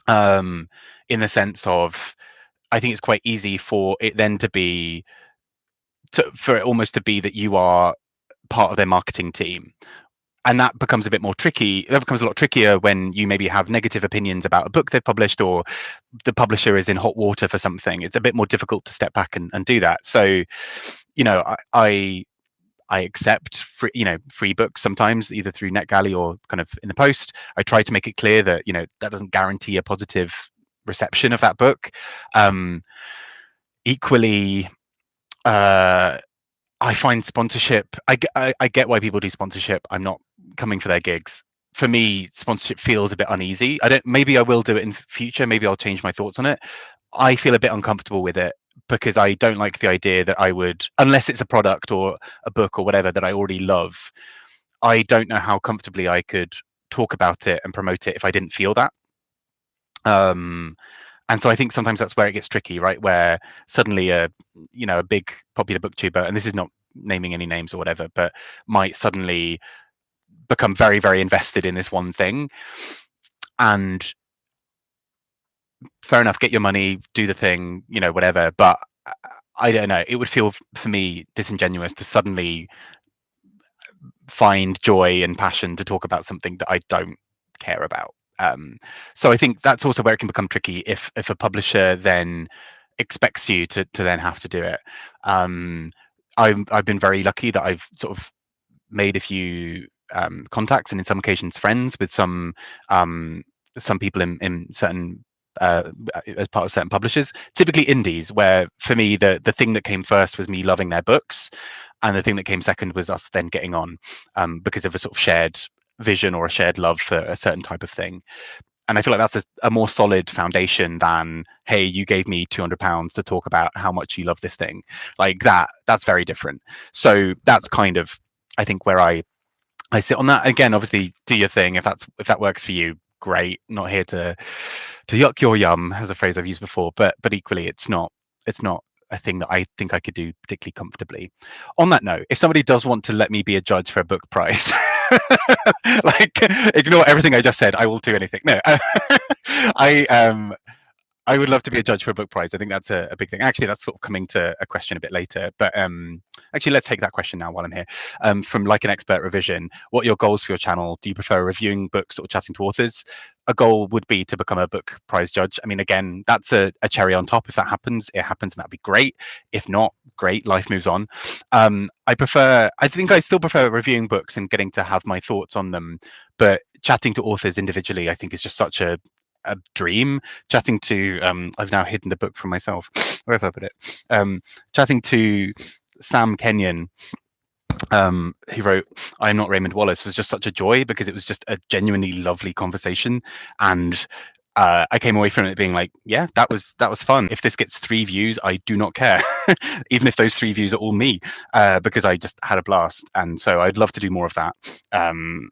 In the sense of, I think it's quite easy for it then to be, for it almost to be that you are part of their marketing team. And that becomes a bit more tricky. That becomes a lot trickier when you maybe have negative opinions about a book they've published, or the publisher is in hot water for something. It's a bit more difficult to step back and do that. So, I accept free books sometimes, either through NetGalley or kind of in the post. I try to make it clear that that doesn't guarantee a positive reception of that book. Equally, I find sponsorship. I get why people do sponsorship. I'm not coming for their gigs. For me, sponsorship feels a bit uneasy. Maybe I will do it in future. Maybe I'll change my thoughts on it. I feel a bit uncomfortable with it because I don't like the idea that I would, unless it's a product or a book or whatever that I already love, I don't know how comfortably I could talk about it and promote it if I didn't feel that. And so I think sometimes that's where it gets tricky, right? Where suddenly a big popular booktuber, and this is not naming any names or whatever, but might suddenly become very, very invested in this one thing. And fair enough, get your money, do the thing, whatever. But I don't know, it would feel for me disingenuous to suddenly find joy and passion to talk about something that I don't care about. So I think that's also where it can become tricky if a publisher then expects you to then have to do it. I've been very lucky that I've sort of made a few contacts, and in some occasions friends with some people in certain as part of certain publishers, typically indies, where for me the thing that came first was me loving their books, and the thing that came second was us then getting on because of a sort of shared vision or a shared love for a certain type of thing. and I feel like that's a more solid foundation than, hey, you gave me £200 to talk about how much you love this thing. Like that's very different. So that's kind of, I think, where I sit on that. Again, obviously, do your thing. If that works for you, great. Not here to yuck your yum, as a phrase I've used before. But equally, it's not a thing that I think I could do particularly comfortably. On that note, if somebody does want to let me be a judge for a book prize, like, ignore everything I just said. I will do anything. No, I I would love to be a judge for a book prize. I think that's a big thing. Actually, that's sort of coming to a question a bit later. But actually, let's take that question now while I'm here. From Like an Expert Revision, what are your goals for your channel? Do you prefer reviewing books or chatting to authors? A goal would be to become a book prize judge. I mean, again, that's a cherry on top. If that happens, it happens, and that'd be great. If not, great. Life moves on. I think I still prefer reviewing books and getting to have my thoughts on them. But chatting to authors individually, I think, is just such a dream. Chatting to I've now hidden the book from myself. Where have I put it? Chatting to Sam Kenyon, who wrote I'm Not Raymond Wallace, was just such a joy, because it was just a genuinely lovely conversation. And I came away from it being like, yeah, that was fun. If this gets 3 views, I do not care, even if those 3 views are all me, because I just had a blast. And so I'd love to do more of that, and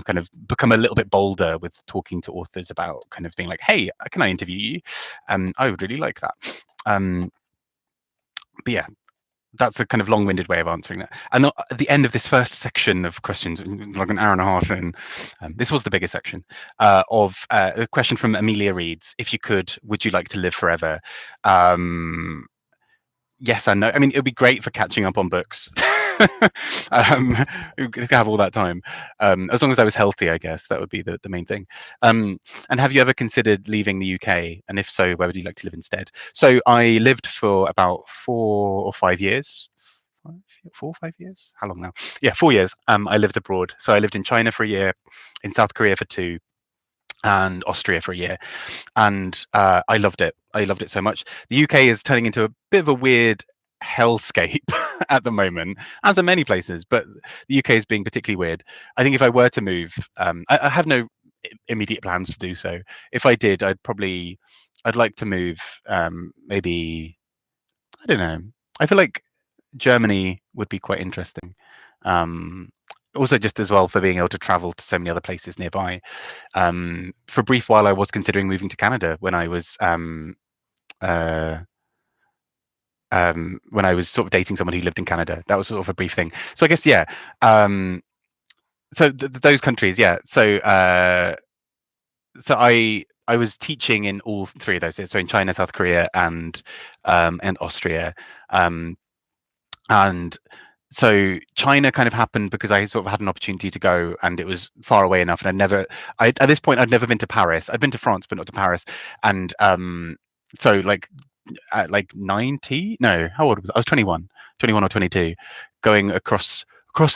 kind of become a little bit bolder with talking to authors about kind of being like, hey, can I interview you? I would really like that. But yeah, that's a kind of long-winded way of answering that. And at the end of this first section of questions, like an hour and a half in, this was the biggest section, of a question from Amelia Reads. If you could, would you like to live forever? Yes and no. I mean, it would be great for catching up on books. We could have all that time. As long as I was healthy, I guess that would be the main thing. And have you ever considered leaving the UK? And if so, where would you like to live instead? So I lived for about 4 or 5 years. 4 or 5 years? How long now? Yeah, 4 years. I lived abroad. So I lived in China for a year, in South Korea for 2, and Austria for a year. And I loved it. I loved it so much. The UK is turning into a bit of a weird hellscape at the moment, as in many places, but the UK is being particularly weird. I think if I were to move, I have no immediate plans to do so. If I did, I'd like to move, maybe, I don't know. I feel like Germany would be quite interesting. Also, just as well for being able to travel to so many other places nearby. For a brief while, I was considering moving to Canada when I was sort of dating someone who lived in Canada. That was sort of a brief thing. So I guess, yeah. So those countries, yeah. So I was teaching in all 3 of those. So in China, South Korea, and Austria. And so China kind of happened because I sort of had an opportunity to go, and it was far away enough. And at this point, I'd never been to Paris. I'd been to France, but not to Paris. And so like at like 90, no, how old was I? I was 21 or 22, going across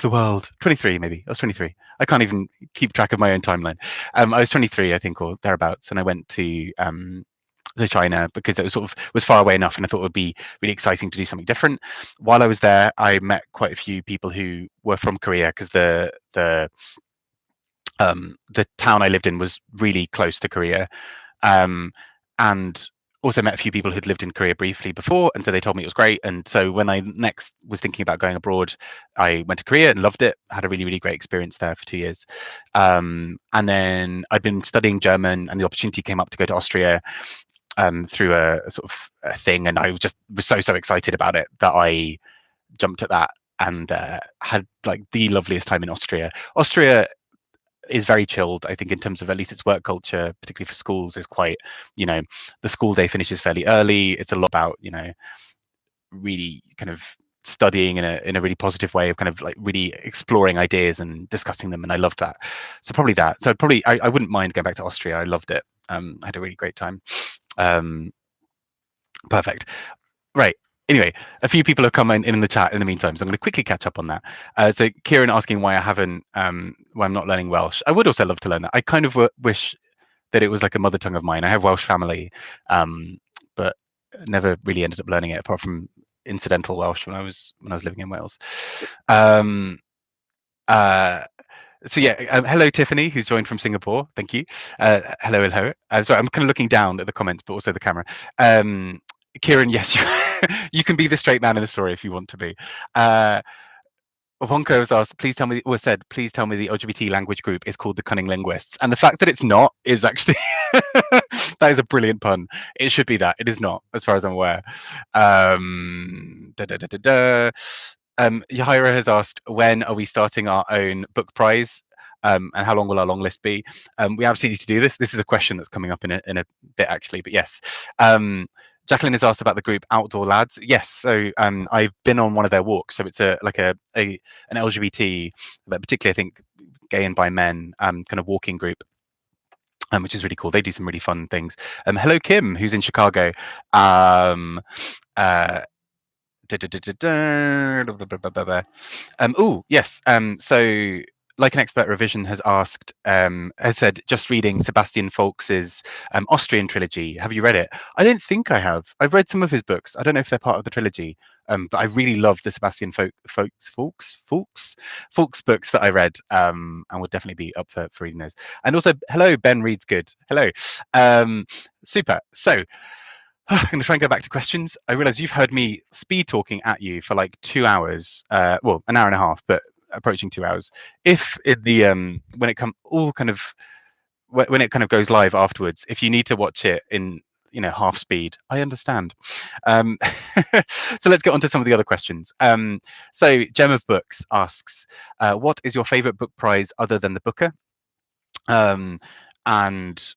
the world. 23 maybe. I was 23. I can't even keep track of my own timeline. I was 23, I think, or thereabouts, and I went to China because it was far away enough, and I thought it would be really exciting to do something different. While I was there, I met quite a few people who were from Korea, because the town I lived in was really close to Korea, and also met a few people who'd lived in Korea briefly before, and so they told me it was great. And so when I next was thinking about going abroad, I went to Korea and loved it. Had a really, really great experience there for 2 years. And then I'd been studying German, and the opportunity came up to go to Austria through a sort of a thing, and I was so excited about it that I jumped at that, and had like the loveliest time in Austria. Austria is very chilled, I think, in terms of at least its work culture, particularly for schools, is quite, the school day finishes fairly early. It's a lot about, really kind of studying in a really positive way, of kind of like really exploring ideas and discussing them, and I loved that. So probably that. So I wouldn't mind going back to Austria. I loved it. I had a really great time. Perfect. Right. Anyway, a few people have come in the chat in the meantime, so I'm going to quickly catch up on that. So Kieran asking why why I'm not learning Welsh. I would also love to learn that. I kind of wish that it was like a mother tongue of mine. I have Welsh family, but never really ended up learning it, apart from incidental Welsh when I was living in Wales. So yeah, hello Tiffany, who's joined from Singapore. Thank you. Hello, hello. Sorry, I'm kind of looking down at the comments, but also the camera. Kieran, yes, you can be the straight man in the story if you want to be. Wonko has asked, please tell me, or said, please tell me the LGBT language group is called the Cunning Linguists. And the fact that it's not is actually, that is a brilliant pun. It should be that. It is not, as far as I'm aware. Da, da, da, da, da. Yahira has asked, when are we starting our own book prize? And how long will our long list be? We absolutely need to do this. This is a question that's coming up in a bit, actually, but yes. Jacqueline has asked about the group Outdoor Lads. Yes, so I've been on one of their walks. So it's an LGBT, but particularly I think gay and bi men kind of walking group, which is really cool. They do some really fun things. Hello, Kim, who's in Chicago. Oh, yes. So like an expert revision has asked, has said, just reading Sebastian Folks's Austrian trilogy. Have you read it? I don't think I have. I've read some of his books. I don't know if they're part of the trilogy, but I really love the Sebastian Folks books that I read, and would definitely be up for reading those. And also, hello, Ben Reads Good. Hello. Super. So I'm going to try and go back to questions. I realize you've heard me speed talking at you for like 2 hours, well, an hour and a half, but approaching 2 hours. If in the when it when it kind of goes live afterwards, if you need to watch it in half speed, I understand. So let's get on to some of the other questions. So Gem of Books asks, what is your favorite book prize other than the Booker? And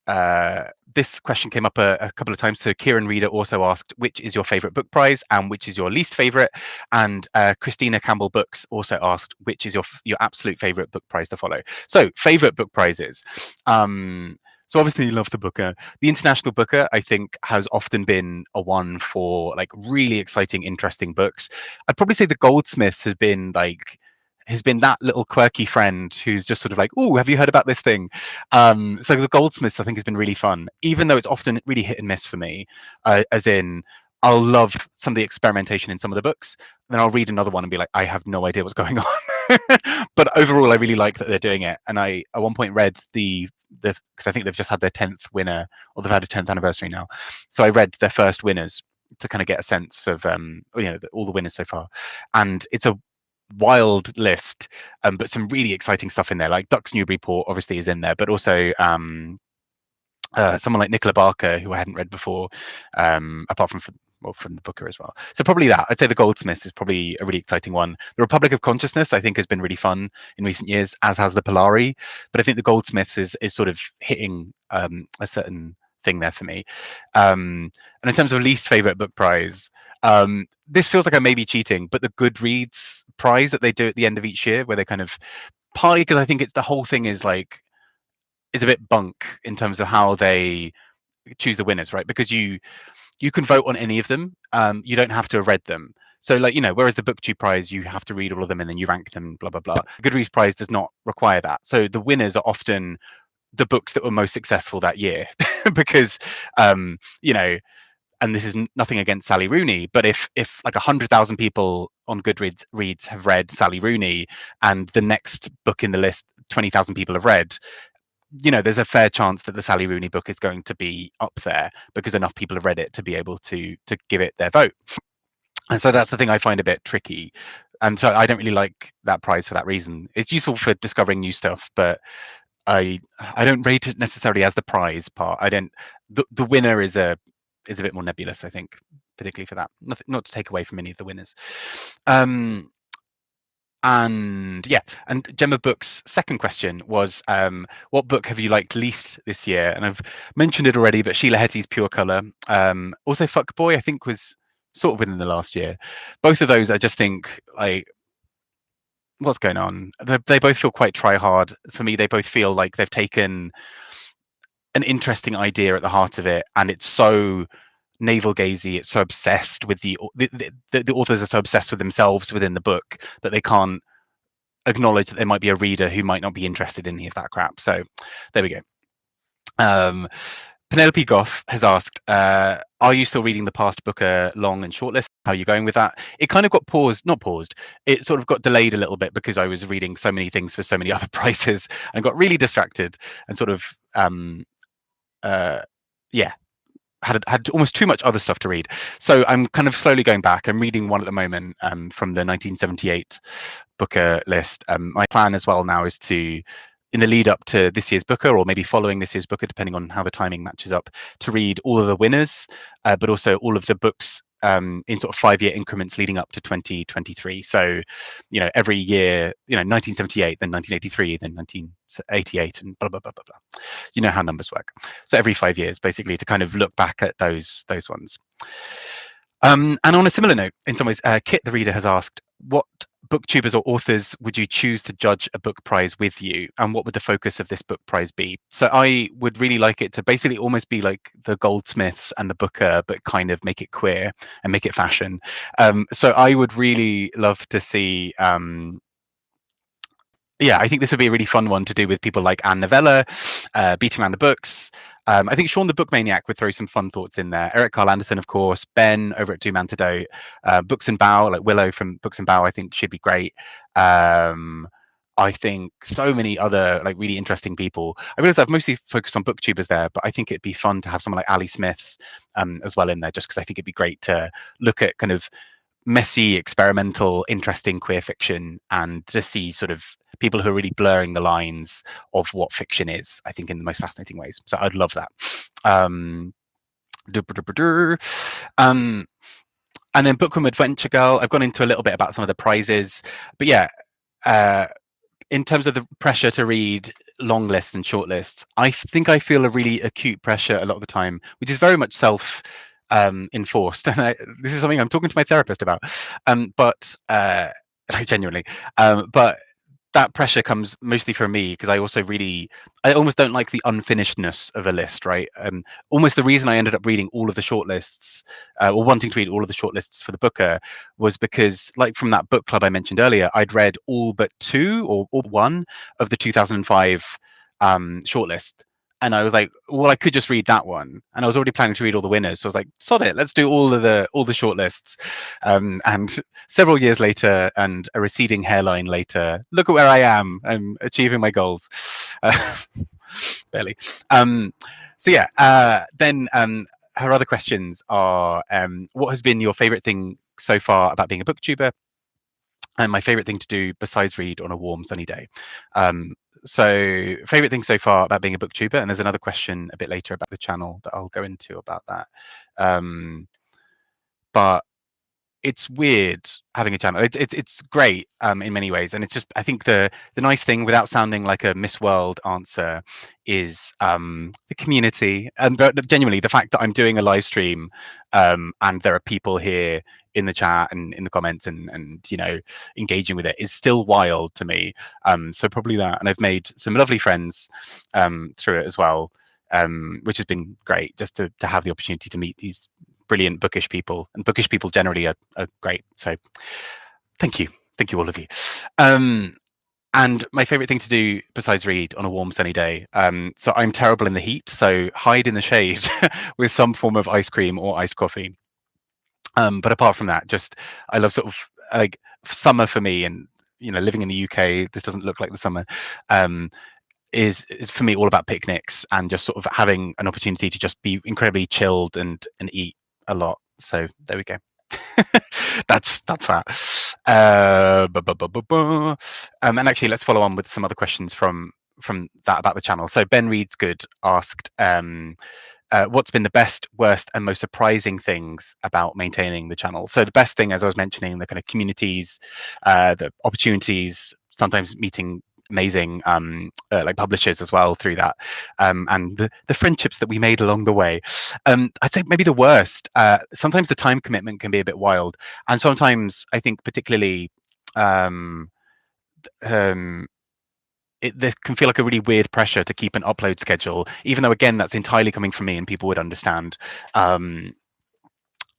this question came up a couple of times. So Kieran Reader also asked, which is your favorite book prize and which is your least favorite? And Christina Campbell Books also asked, which is your absolute favorite book prize to follow? So favorite book prizes. So obviously you love the Booker. The International Booker, I think, has often been a one for like really exciting, interesting books. I'd probably say the Goldsmiths has been that little quirky friend who's just sort of like, oh, have you heard about this thing? So the Goldsmiths, I think, has been really fun, even though it's often really hit and miss for me, as in I'll love some of the experimentation in some of the books, then I'll read another one and be like, I have no idea what's going on. But overall, I really like that they're doing it. And I, at one point, read because I think they've just had their 10th winner, or they've had a 10th anniversary now. So I read their first winners to kind of get a sense of, all the winners so far. And it's a wild list, but some really exciting stuff in there. Like Ducks Newburyport obviously is in there, but also someone like Nicola Barker, who I hadn't read before, apart from the Booker as well. So probably that. I'd say the Goldsmiths is probably a really exciting one. The Republic of Consciousness, I think, has been really fun in recent years, as has the Polari. But I think the Goldsmiths is sort of hitting a certain thing there for me. And in terms of least favorite book prize, this feels like I may be cheating, but the Goodreads prize that they do at the end of each year, where they kind of, partly because I think it's the whole thing is a bit bunk in terms of how they choose the winners, right? Because you can vote on any of them. You don't have to have read them. So whereas the BookTube prize, you have to read all of them and then you rank them, blah, blah, blah. Goodreads prize does not require that. So the winners are often the books that were most successful that year because, and this is nothing against Sally Rooney, but if like 100,000 people on Goodreads have read Sally Rooney and the next book in the list 20,000 people have read, there's a fair chance that the Sally Rooney book is going to be up there because enough people have read it to be able to give it their vote. And so that's the thing I find a bit tricky. And so I don't really like that prize for that reason. It's useful for discovering new stuff, but I don't rate it necessarily as the prize part. The winner is a bit more nebulous, I think, particularly for that. Not to take away from any of the winners. And Gem of Books' second question was, what book have you liked least this year? And I've mentioned it already, but Sheila Hetty's Pure Colour. Also Fuckboy, I think, was sort of within the last year. Both of those, I just think, what's going on? They both feel quite try hard. For me, they both feel like they've taken an interesting idea at the heart of it, and it's so navel gazy, it's so obsessed with the authors are so obsessed with themselves within the book that they can't acknowledge that there might be a reader who might not be interested in any of that crap. So there we go. Penelope Goff has asked, are you still reading the past Booker long and short list? How are you going with that? It kind of got not paused. It sort of got delayed a little bit because I was reading so many things for so many other prices and got really distracted and sort of, yeah, had almost too much other stuff to read. So I'm kind of slowly going back. I'm reading one at the moment from the 1978 Booker list. My plan as well now is to, in the lead up to this year's Booker, or maybe following this year's Booker, depending on how the timing matches up, to read all of the winners, but also all of the books in sort of 5-year increments leading up to 2023. So, every year, 1978, then 1983, then 1988, and blah blah blah blah blah. You know how numbers work. So every 5 years, basically, to kind of look back at those ones. And on a similar note, in some ways, Kit the reader has asked, what booktubers or authors would you choose to judge a book prize with you, and what would the focus of this book prize be? So I would really like it to basically almost be like the Goldsmiths and the Booker, but kind of make it queer and make it fashion. So I would really love to see I think this would be a really fun one to do with people like Anne Novella, beating around the books. I think Sean the Book Maniac would throw some fun thoughts in there. Eric Carl Anderson, of course, Ben over at Doom Antidote, Books and Bow, like Willow from Books and Bow, I think should be great. I think so many other like really interesting people. I realize I've mostly focused on booktubers there, but I think it'd be fun to have someone like Ali Smith as well in there, just because I think it'd be great to look at kind of messy, experimental, interesting queer fiction, and to see sort of people who are really blurring the lines of what fiction is, I think, in the most fascinating ways. So I'd love that. And then Bookworm Adventure Girl, I've gone into a little bit about some of the prizes, but yeah, in terms of the pressure to read long lists and short lists, I think I feel a really acute pressure a lot of the time, which is very much self enforced. And this is something I'm talking to my therapist about. But genuinely, but that pressure comes mostly from me because I almost don't like the unfinishedness of a list, right? Almost the reason I ended up reading all of the shortlists, or wanting to read all of the shortlists for the Booker, was because, like from that book club I mentioned earlier, I'd read all but 2 or one of the 2005 shortlist. And I was like, well, I could just read that one. And I was already planning to read all the winners. So I was like, sod it, let's do all the shortlists. And several years later and a receding hairline later, look at where I am. I'm achieving my goals. Barely. So yeah, then her other questions are, what has been your favorite thing so far about being a booktuber? And my favorite thing to do besides read on a warm sunny day. So favorite thing so far about being a booktuber, and there's another question a bit later about the channel that I'll go into about that. But it's weird having a channel. It's great in many ways, and it's just, I think the nice thing, without sounding like a Miss World answer, is the community, and genuinely the fact that I'm doing a live stream and there are people here in the chat and in the comments and engaging with it is still wild to me. So probably that, and I've made some lovely friends through it as well, which has been great, just to have the opportunity to meet these brilliant bookish people, and bookish people generally are great. So thank you all of you. And my favorite thing to do besides read on a warm sunny day, so I'm terrible in the heat, so hide in the shade with some form of ice cream or iced coffee. But apart from that, just I love sort of like summer for me, and living in the UK, this doesn't look like the summer. Is for me all about picnics and just sort of having an opportunity to just be incredibly chilled and eat a lot. So there we go. that's that. And actually, let's follow on with some other questions from that about the channel. So Ben Reed's Good asked, what's been the best, worst, and most surprising things about maintaining the channel? So the best thing, as I was mentioning, the kind of communities, the opportunities, sometimes meeting amazing like publishers as well through that, and the friendships that we made along the way. I'd say maybe the worst, sometimes the time commitment can be a bit wild, and sometimes I think particularly there can feel like a really weird pressure to keep an upload schedule, even though again that's entirely coming from me and people would understand.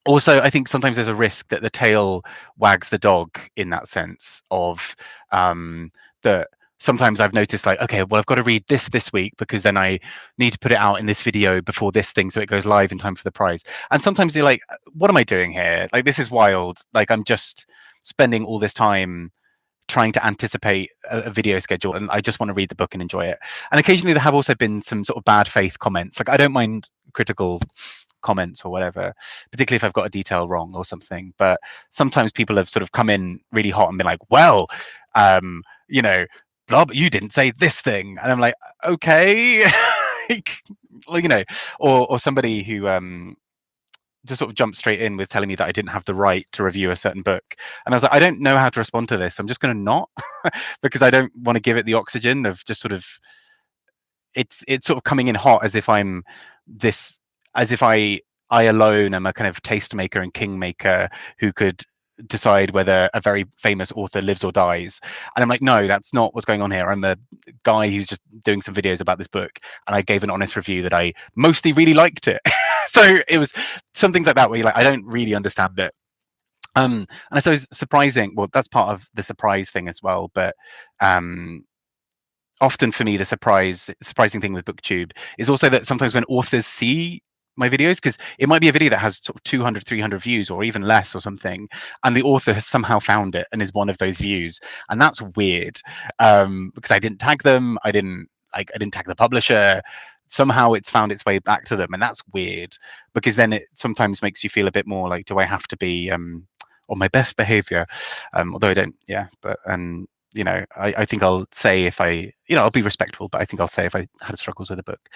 Also, I think sometimes there's a risk that the tail wags the dog, in that sense of that sometimes I've noticed like, okay, well, I've got to read this week because then I need to put it out in this video before this thing so it goes live in time for the prize. And sometimes you're like, what am I doing here? Like, this is wild. Like, I'm just spending all this time trying to anticipate a video schedule, and I just want to read the book and enjoy it. And occasionally there have also been some sort of bad faith comments. Like, I don't mind critical comments or whatever, particularly if I've got a detail wrong or something. But sometimes people have sort of come in really hot and been like, well, you know, blah, but you didn't say this thing. And I'm like, okay. Like, well, you know, or somebody who just sort of jumped straight in with telling me that I didn't have the right to review a certain book. And I was like, I don't know how to respond to this. I'm just going to not because I don't want to give it the oxygen of just sort of it's sort of coming in hot as if I'm this, as if I alone am a kind of tastemaker and kingmaker who could decide whether a very famous author lives or dies. And I'm like, no, that's not what's going on here. I'm a guy who's just doing some videos about this book, and I gave an honest review that I mostly really liked it. So it was some things like that where you're like, I don't really understand it. And I suppose surprising, well, that's part of the surprise thing as well. But often for me, the surprising thing with BookTube is also that sometimes when authors see my videos, because it might be a video that has sort of 200, 300 views or even less or something, and the author has somehow found it and is one of those views. And that's weird because I didn't tag them. I didn't tag the publisher. Somehow it's found its way back to them. And that's weird because then it sometimes makes you feel a bit more like, do I have to be on my best behavior? Although I don't, yeah, but, you know, I think I'll say if I, you know, I'll be respectful, but I think I'll say if I had struggles with a book.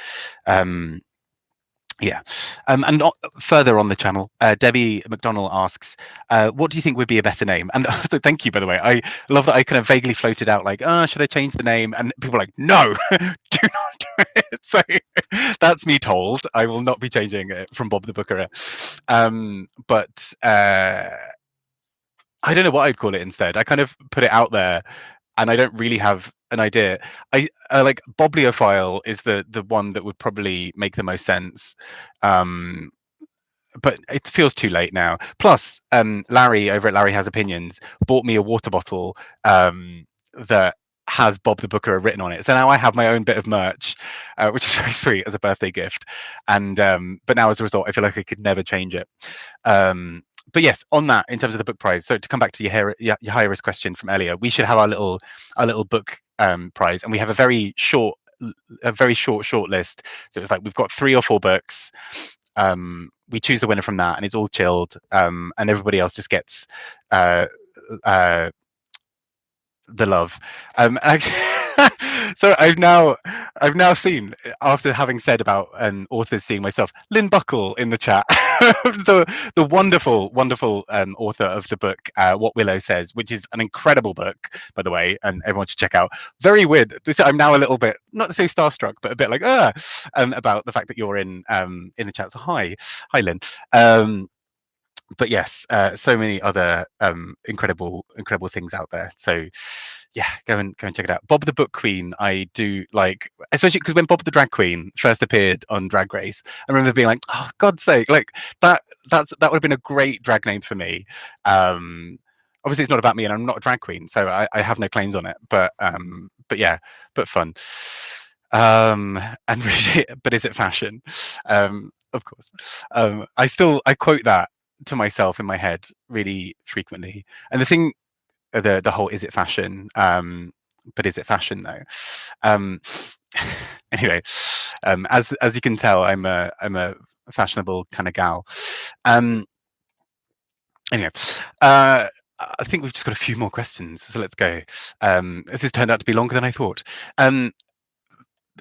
Yeah. And further on the channel, Debbie McDonnell asks, what do you think would be a better name? And so thank you, by the way. I love that I kind of vaguely floated out like, should I change the name? And people are like, no, do not do it. So that's me told. I will not be changing it from Bob the Booker. But I don't know what I'd call it instead. I kind of put it out there and I don't really have an idea. I like Bobliophile is the one that would probably make the most sense. But it feels too late now. Plus, Larry over at Larry Has Opinions bought me a water bottle that has Bob the Booker written on it. So now I have my own bit of merch, which is very sweet as a birthday gift. And but now as a result, I feel like I could never change it. But yes, on that, in terms of the book prize. So to come back to your high risk question from earlier, we should have our little book prize, and we have a very short list. So it's like we've got 3 or 4 books. We choose the winner from that, and it's all chilled. And everybody else just gets the love. Actually, so I've now seen, after having said about authors seeing myself, Lynn Buckle in the chat, the wonderful author of the book What Willow Says, which is an incredible book, by the way, and everyone should check out. Very weird. I'm now a little bit not so starstruck, but a bit like about the fact that you're in the chat. So hi Lynn. But yes, so many other incredible things out there. So yeah, go and check it out. Bob the Book Queen, I do like, especially because when Bob the Drag Queen first appeared on Drag Race, I remember being like, oh God's sake, like that would have been a great drag name for me. Obviously it's not about me and I'm not a drag queen, so I have no claims on it. But yeah, but fun. And really, but is it fashion? Of course. I quote that to myself in my head really frequently. And the thing, the whole is it fashion? But is it fashion though? Anyway, as you can tell, I'm a fashionable kind of gal. Anyway, I think we've just got a few more questions, so let's go. This has turned out to be longer than I thought.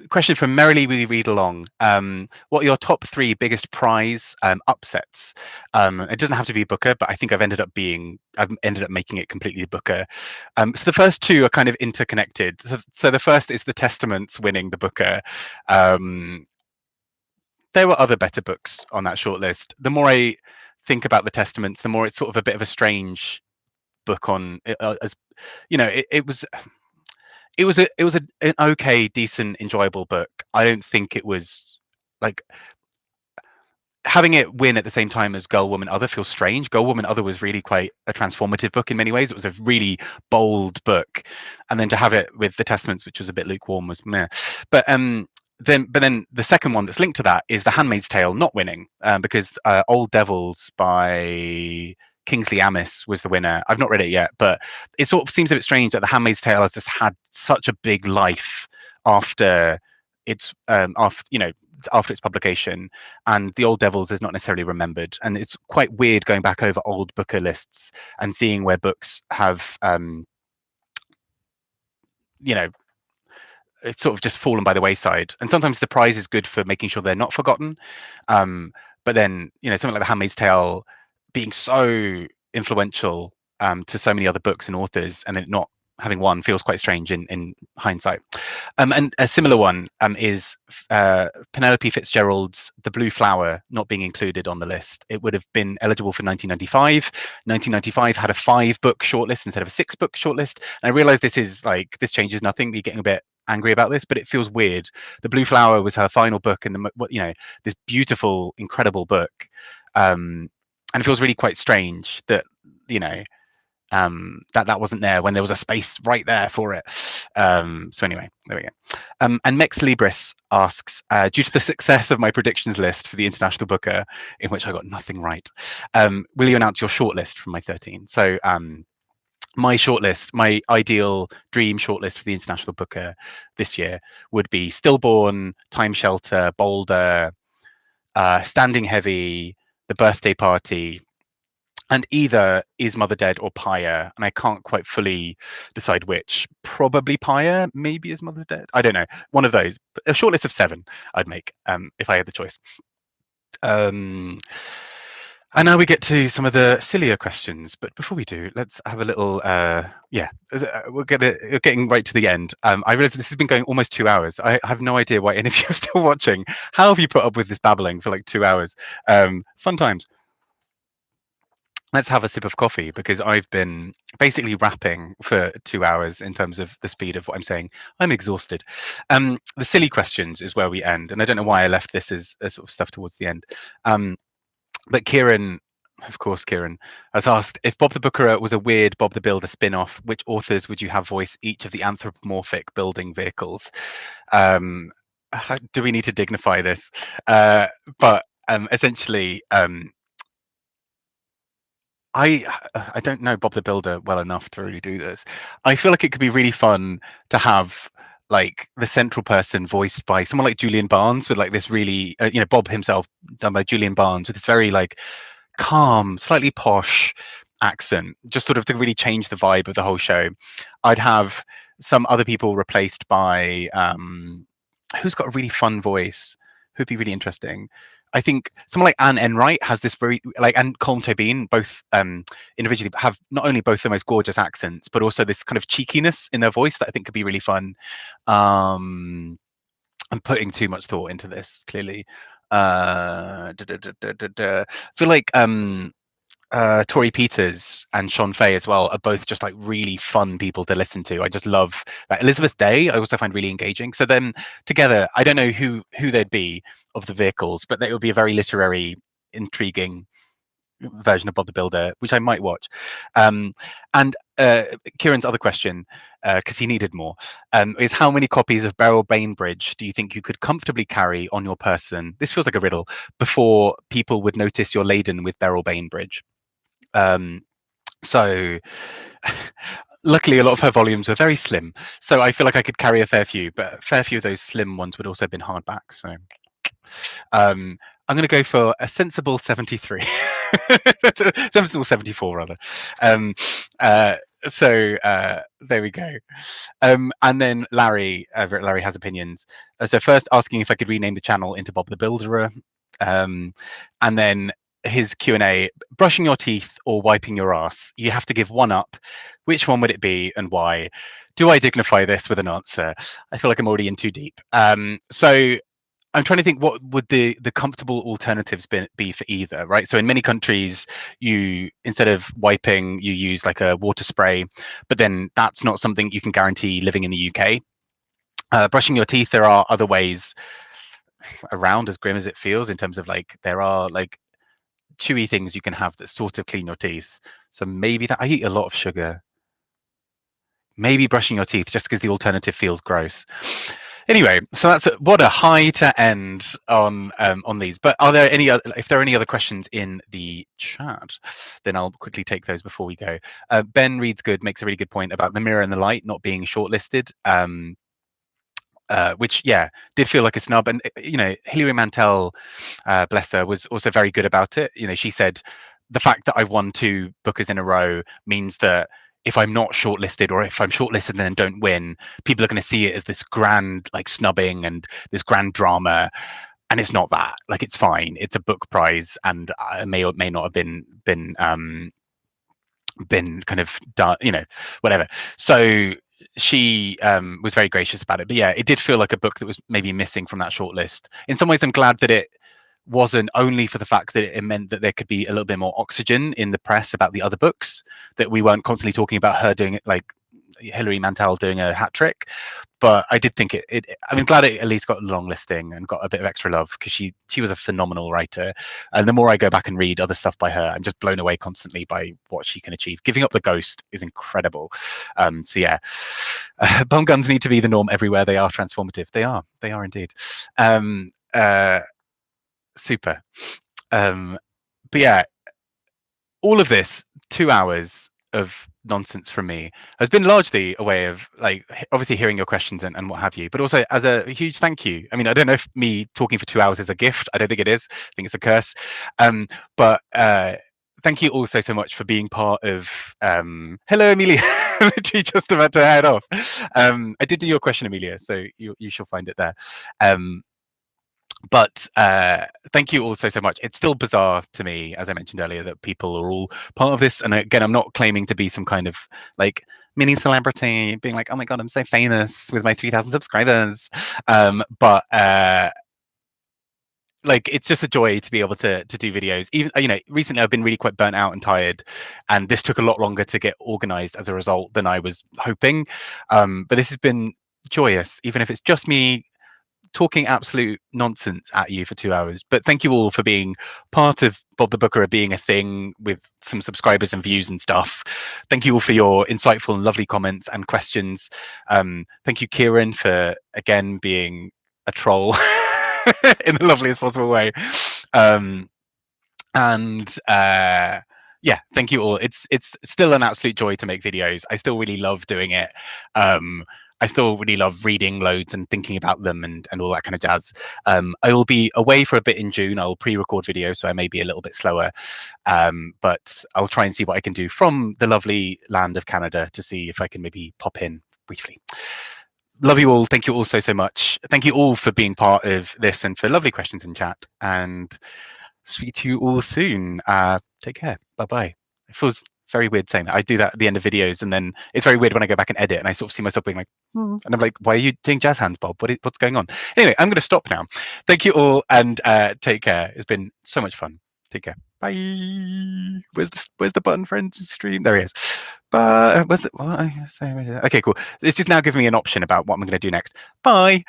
Question from Merrily We Read Along. What are your top 3 biggest prize upsets? It doesn't have to be Booker, but I think I've ended up making it completely Booker. So the first 2 are kind of interconnected. So the first is the Testaments winning the Booker. There were other better books on that shortlist. The more I think about the Testaments, the more it's sort of a bit of a strange book on, as you know, it was an okay, decent, enjoyable book. I don't think it was like, having it win at the same time as Girl, Woman, Other feels strange. Girl, Woman, Other was really quite a transformative book in many ways. It was a really bold book, and then to have it with The Testaments, which was a bit lukewarm, was meh. But then the second one that's linked to that is The Handmaid's Tale not winning, because Old Devils by Kingsley Amis was the winner. I've not read it yet, but it sort of seems a bit strange that The Handmaid's Tale has just had such a big life after its after its publication, and The Old Devils is not necessarily remembered. And it's quite weird going back over old Booker lists and seeing where books have it's sort of just fallen by the wayside. And sometimes the prize is good for making sure they're not forgotten, but then something like The Handmaid's Tale being so influential to so many other books and authors, and then not having won feels quite strange in hindsight. And a similar one is Penelope Fitzgerald's The Blue Flower not being included on the list. It would have been eligible for 1995. 1995 had a 5-book shortlist instead of a 6-book shortlist. And I realize this changes nothing. We're getting a bit angry about this, but it feels weird. The Blue Flower was her final book, and this beautiful, incredible book. And it feels really quite strange that that wasn't there when there was a space right there for it. So anyway, there we go. And Mex Libris asks, due to the success of my predictions list for the International Booker, in which I got nothing right, will you announce your shortlist from my 13? So my shortlist, my ideal dream shortlist for the International Booker this year would be Stillborn, Time Shelter, Boulder, Standing Heavy, The Birthday Party, and either Is Mother Dead or Pyre, and I can't quite fully decide which. Probably Pyre, maybe Is Mother Dead. I don't know. One of those. A shortlist of 7 I'd make if I had the choice. And now we get to some of the sillier questions. But before we do, let's have a little. We're getting right to the end. I realize this has been going almost 2 hours. I have no idea why any of you are still watching. How have you put up with this babbling for like 2 hours? Fun times. Let's have a sip of coffee, because I've been basically rapping for 2 hours in terms of the speed of what I'm saying. I'm exhausted. The silly questions is where we end, and I don't know why I left this as sort of stuff towards the end. But Kieran, of course, has asked, if Bob the Booker was a weird Bob the Builder spin-off, which authors would you have voice each of the anthropomorphic building vehicles? Do we need to dignify this? But essentially... I don't know Bob the Builder well enough to really do this. I feel like it could be really fun to have like the central person voiced by someone like Julian Barnes, with like this really Bob himself done by Julian Barnes, with this very like calm, slightly posh accent, just sort of to really change the vibe of the whole show. I'd have some other people replaced by who's got a really fun voice, who'd be really interesting. I think someone like Anne Enright has this very, like, and Colm Tobin, both individually have not only both the most gorgeous accents, but also this kind of cheekiness in their voice that I think could be really fun. I'm putting too much thought into this, clearly. I feel like Tori Peters and Sean Fay as well are both just like really fun people to listen to. I just love that. Elizabeth Day I also find really engaging. So then together, I don't know who they'd be of the vehicles, but it would be a very literary, intriguing version of Bob the Builder, which I might watch. And Kieran's other question, because he needed more, is how many copies of Beryl Bainbridge do you think you could comfortably carry on your person? This feels like a riddle. Before people would notice you're laden with Beryl Bainbridge. So luckily a lot of her volumes were very slim, so I feel like I could carry a fair few, but a fair few of those slim ones would also have been hardback. So I'm going to go for a sensible 73. Sensible 74 rather. So there we go. And then Larry has opinions. So first asking if I could rename the channel into Bob the Builder, and then his Q&A: brushing your teeth or wiping your ass? You have to give one up. Which one would it be and why? Do I dignify this with an answer? I feel like I'm already in too deep. So I'm trying to think what would the comfortable alternatives be for either, right? So in many countries, you, instead of wiping, you use like a water spray, but then that's not something you can guarantee living in the UK. Brushing your teeth, there are other ways. around as grim as it feels in terms of like there are like chewy things you can have that sort of clean your teeth. So maybe that I eat a lot of sugar. Maybe brushing your teeth just because the alternative feels gross. Anyway, so that's what a high to end on these. But are there any other, if there are any other questions in the chat, then I'll quickly take those before we go. Ben Reads Good makes a really good point about The Mirror and the Light not being shortlisted. Which did feel like a snub, and Hilary Mantel, bless her, was also very good about it. She said the fact that I've won 2 Bookers in a row means that if I'm not shortlisted, or if I'm shortlisted and then don't win, people are going to see it as this grand like snubbing and this grand drama, and it's not that. Like, it's fine. It's a book prize, and it may or may not have been kind of done, whatever. So she was very gracious about it. But yeah, it did feel like a book that was maybe missing from that shortlist. In some ways, I'm glad that it wasn't, only for the fact that it meant that there could be a little bit more oxygen in the press about the other books, that we weren't constantly talking about her doing it, like Hilary Mantel doing a hat trick. But I did think I'm glad it at least got a long listing and got a bit of extra love, because she was a phenomenal writer. And the more I go back and read other stuff by her, I'm just blown away constantly by what she can achieve. Giving Up the Ghost is incredible. So yeah, bum guns need to be the norm everywhere. They are transformative. They are indeed. Super. But yeah, all of this 2 hours of nonsense from me has been largely a way of, like, obviously hearing your questions and what have you, but also as a huge thank you. I mean, I don't know if me talking for 2 hours is a gift. I don't think it is. I think it's a curse. But thank you also so much for being part of hello, Amelia. Literally just about to head off. I did do your question, Amelia, so you shall find it there. But thank you also so much. It's still bizarre to me, as I mentioned earlier, that people are all part of this. And again, I'm not claiming to be some kind of like mini celebrity, being like, oh my God, I'm so famous with my 3,000 subscribers. But like, it's just a joy to be able to do videos. Even, recently I've been really quite burnt out and tired, and this took a lot longer to get organized as a result than I was hoping. But this has been joyous, even if it's just me talking absolute nonsense at you for 2 hours. But thank you all for being part of Bob the Booker being a thing with some subscribers and views and stuff. Thank you all for your insightful and lovely comments and questions. Thank you, Kieran, for again being a troll in the loveliest possible way. Yeah, thank you all. It's still an absolute joy to make videos. I still really love doing it. I still really love reading loads and thinking about them and all that kind of jazz. I will be away for a bit in June. I'll pre-record videos, so I may be a little bit slower. But I'll try and see what I can do from the lovely land of Canada to see if I can maybe pop in briefly. Love you all. Thank you all so much. Thank you all for being part of this and for lovely questions in chat. And speak to you all soon. Take care. Bye-bye. It feels very weird saying that. I do that at the end of videos, and then it's very weird when I go back and edit and I sort of see myself being like, and I'm like, why are you doing jazz hands, Bob? What's going on? Anyway, I'm going to stop now. Thank you all, and take care. It's been so much fun. Take care. Bye. Where's the button for end stream? There he is. But okay, cool. It's just now giving me an option about what I'm going to do next. Bye.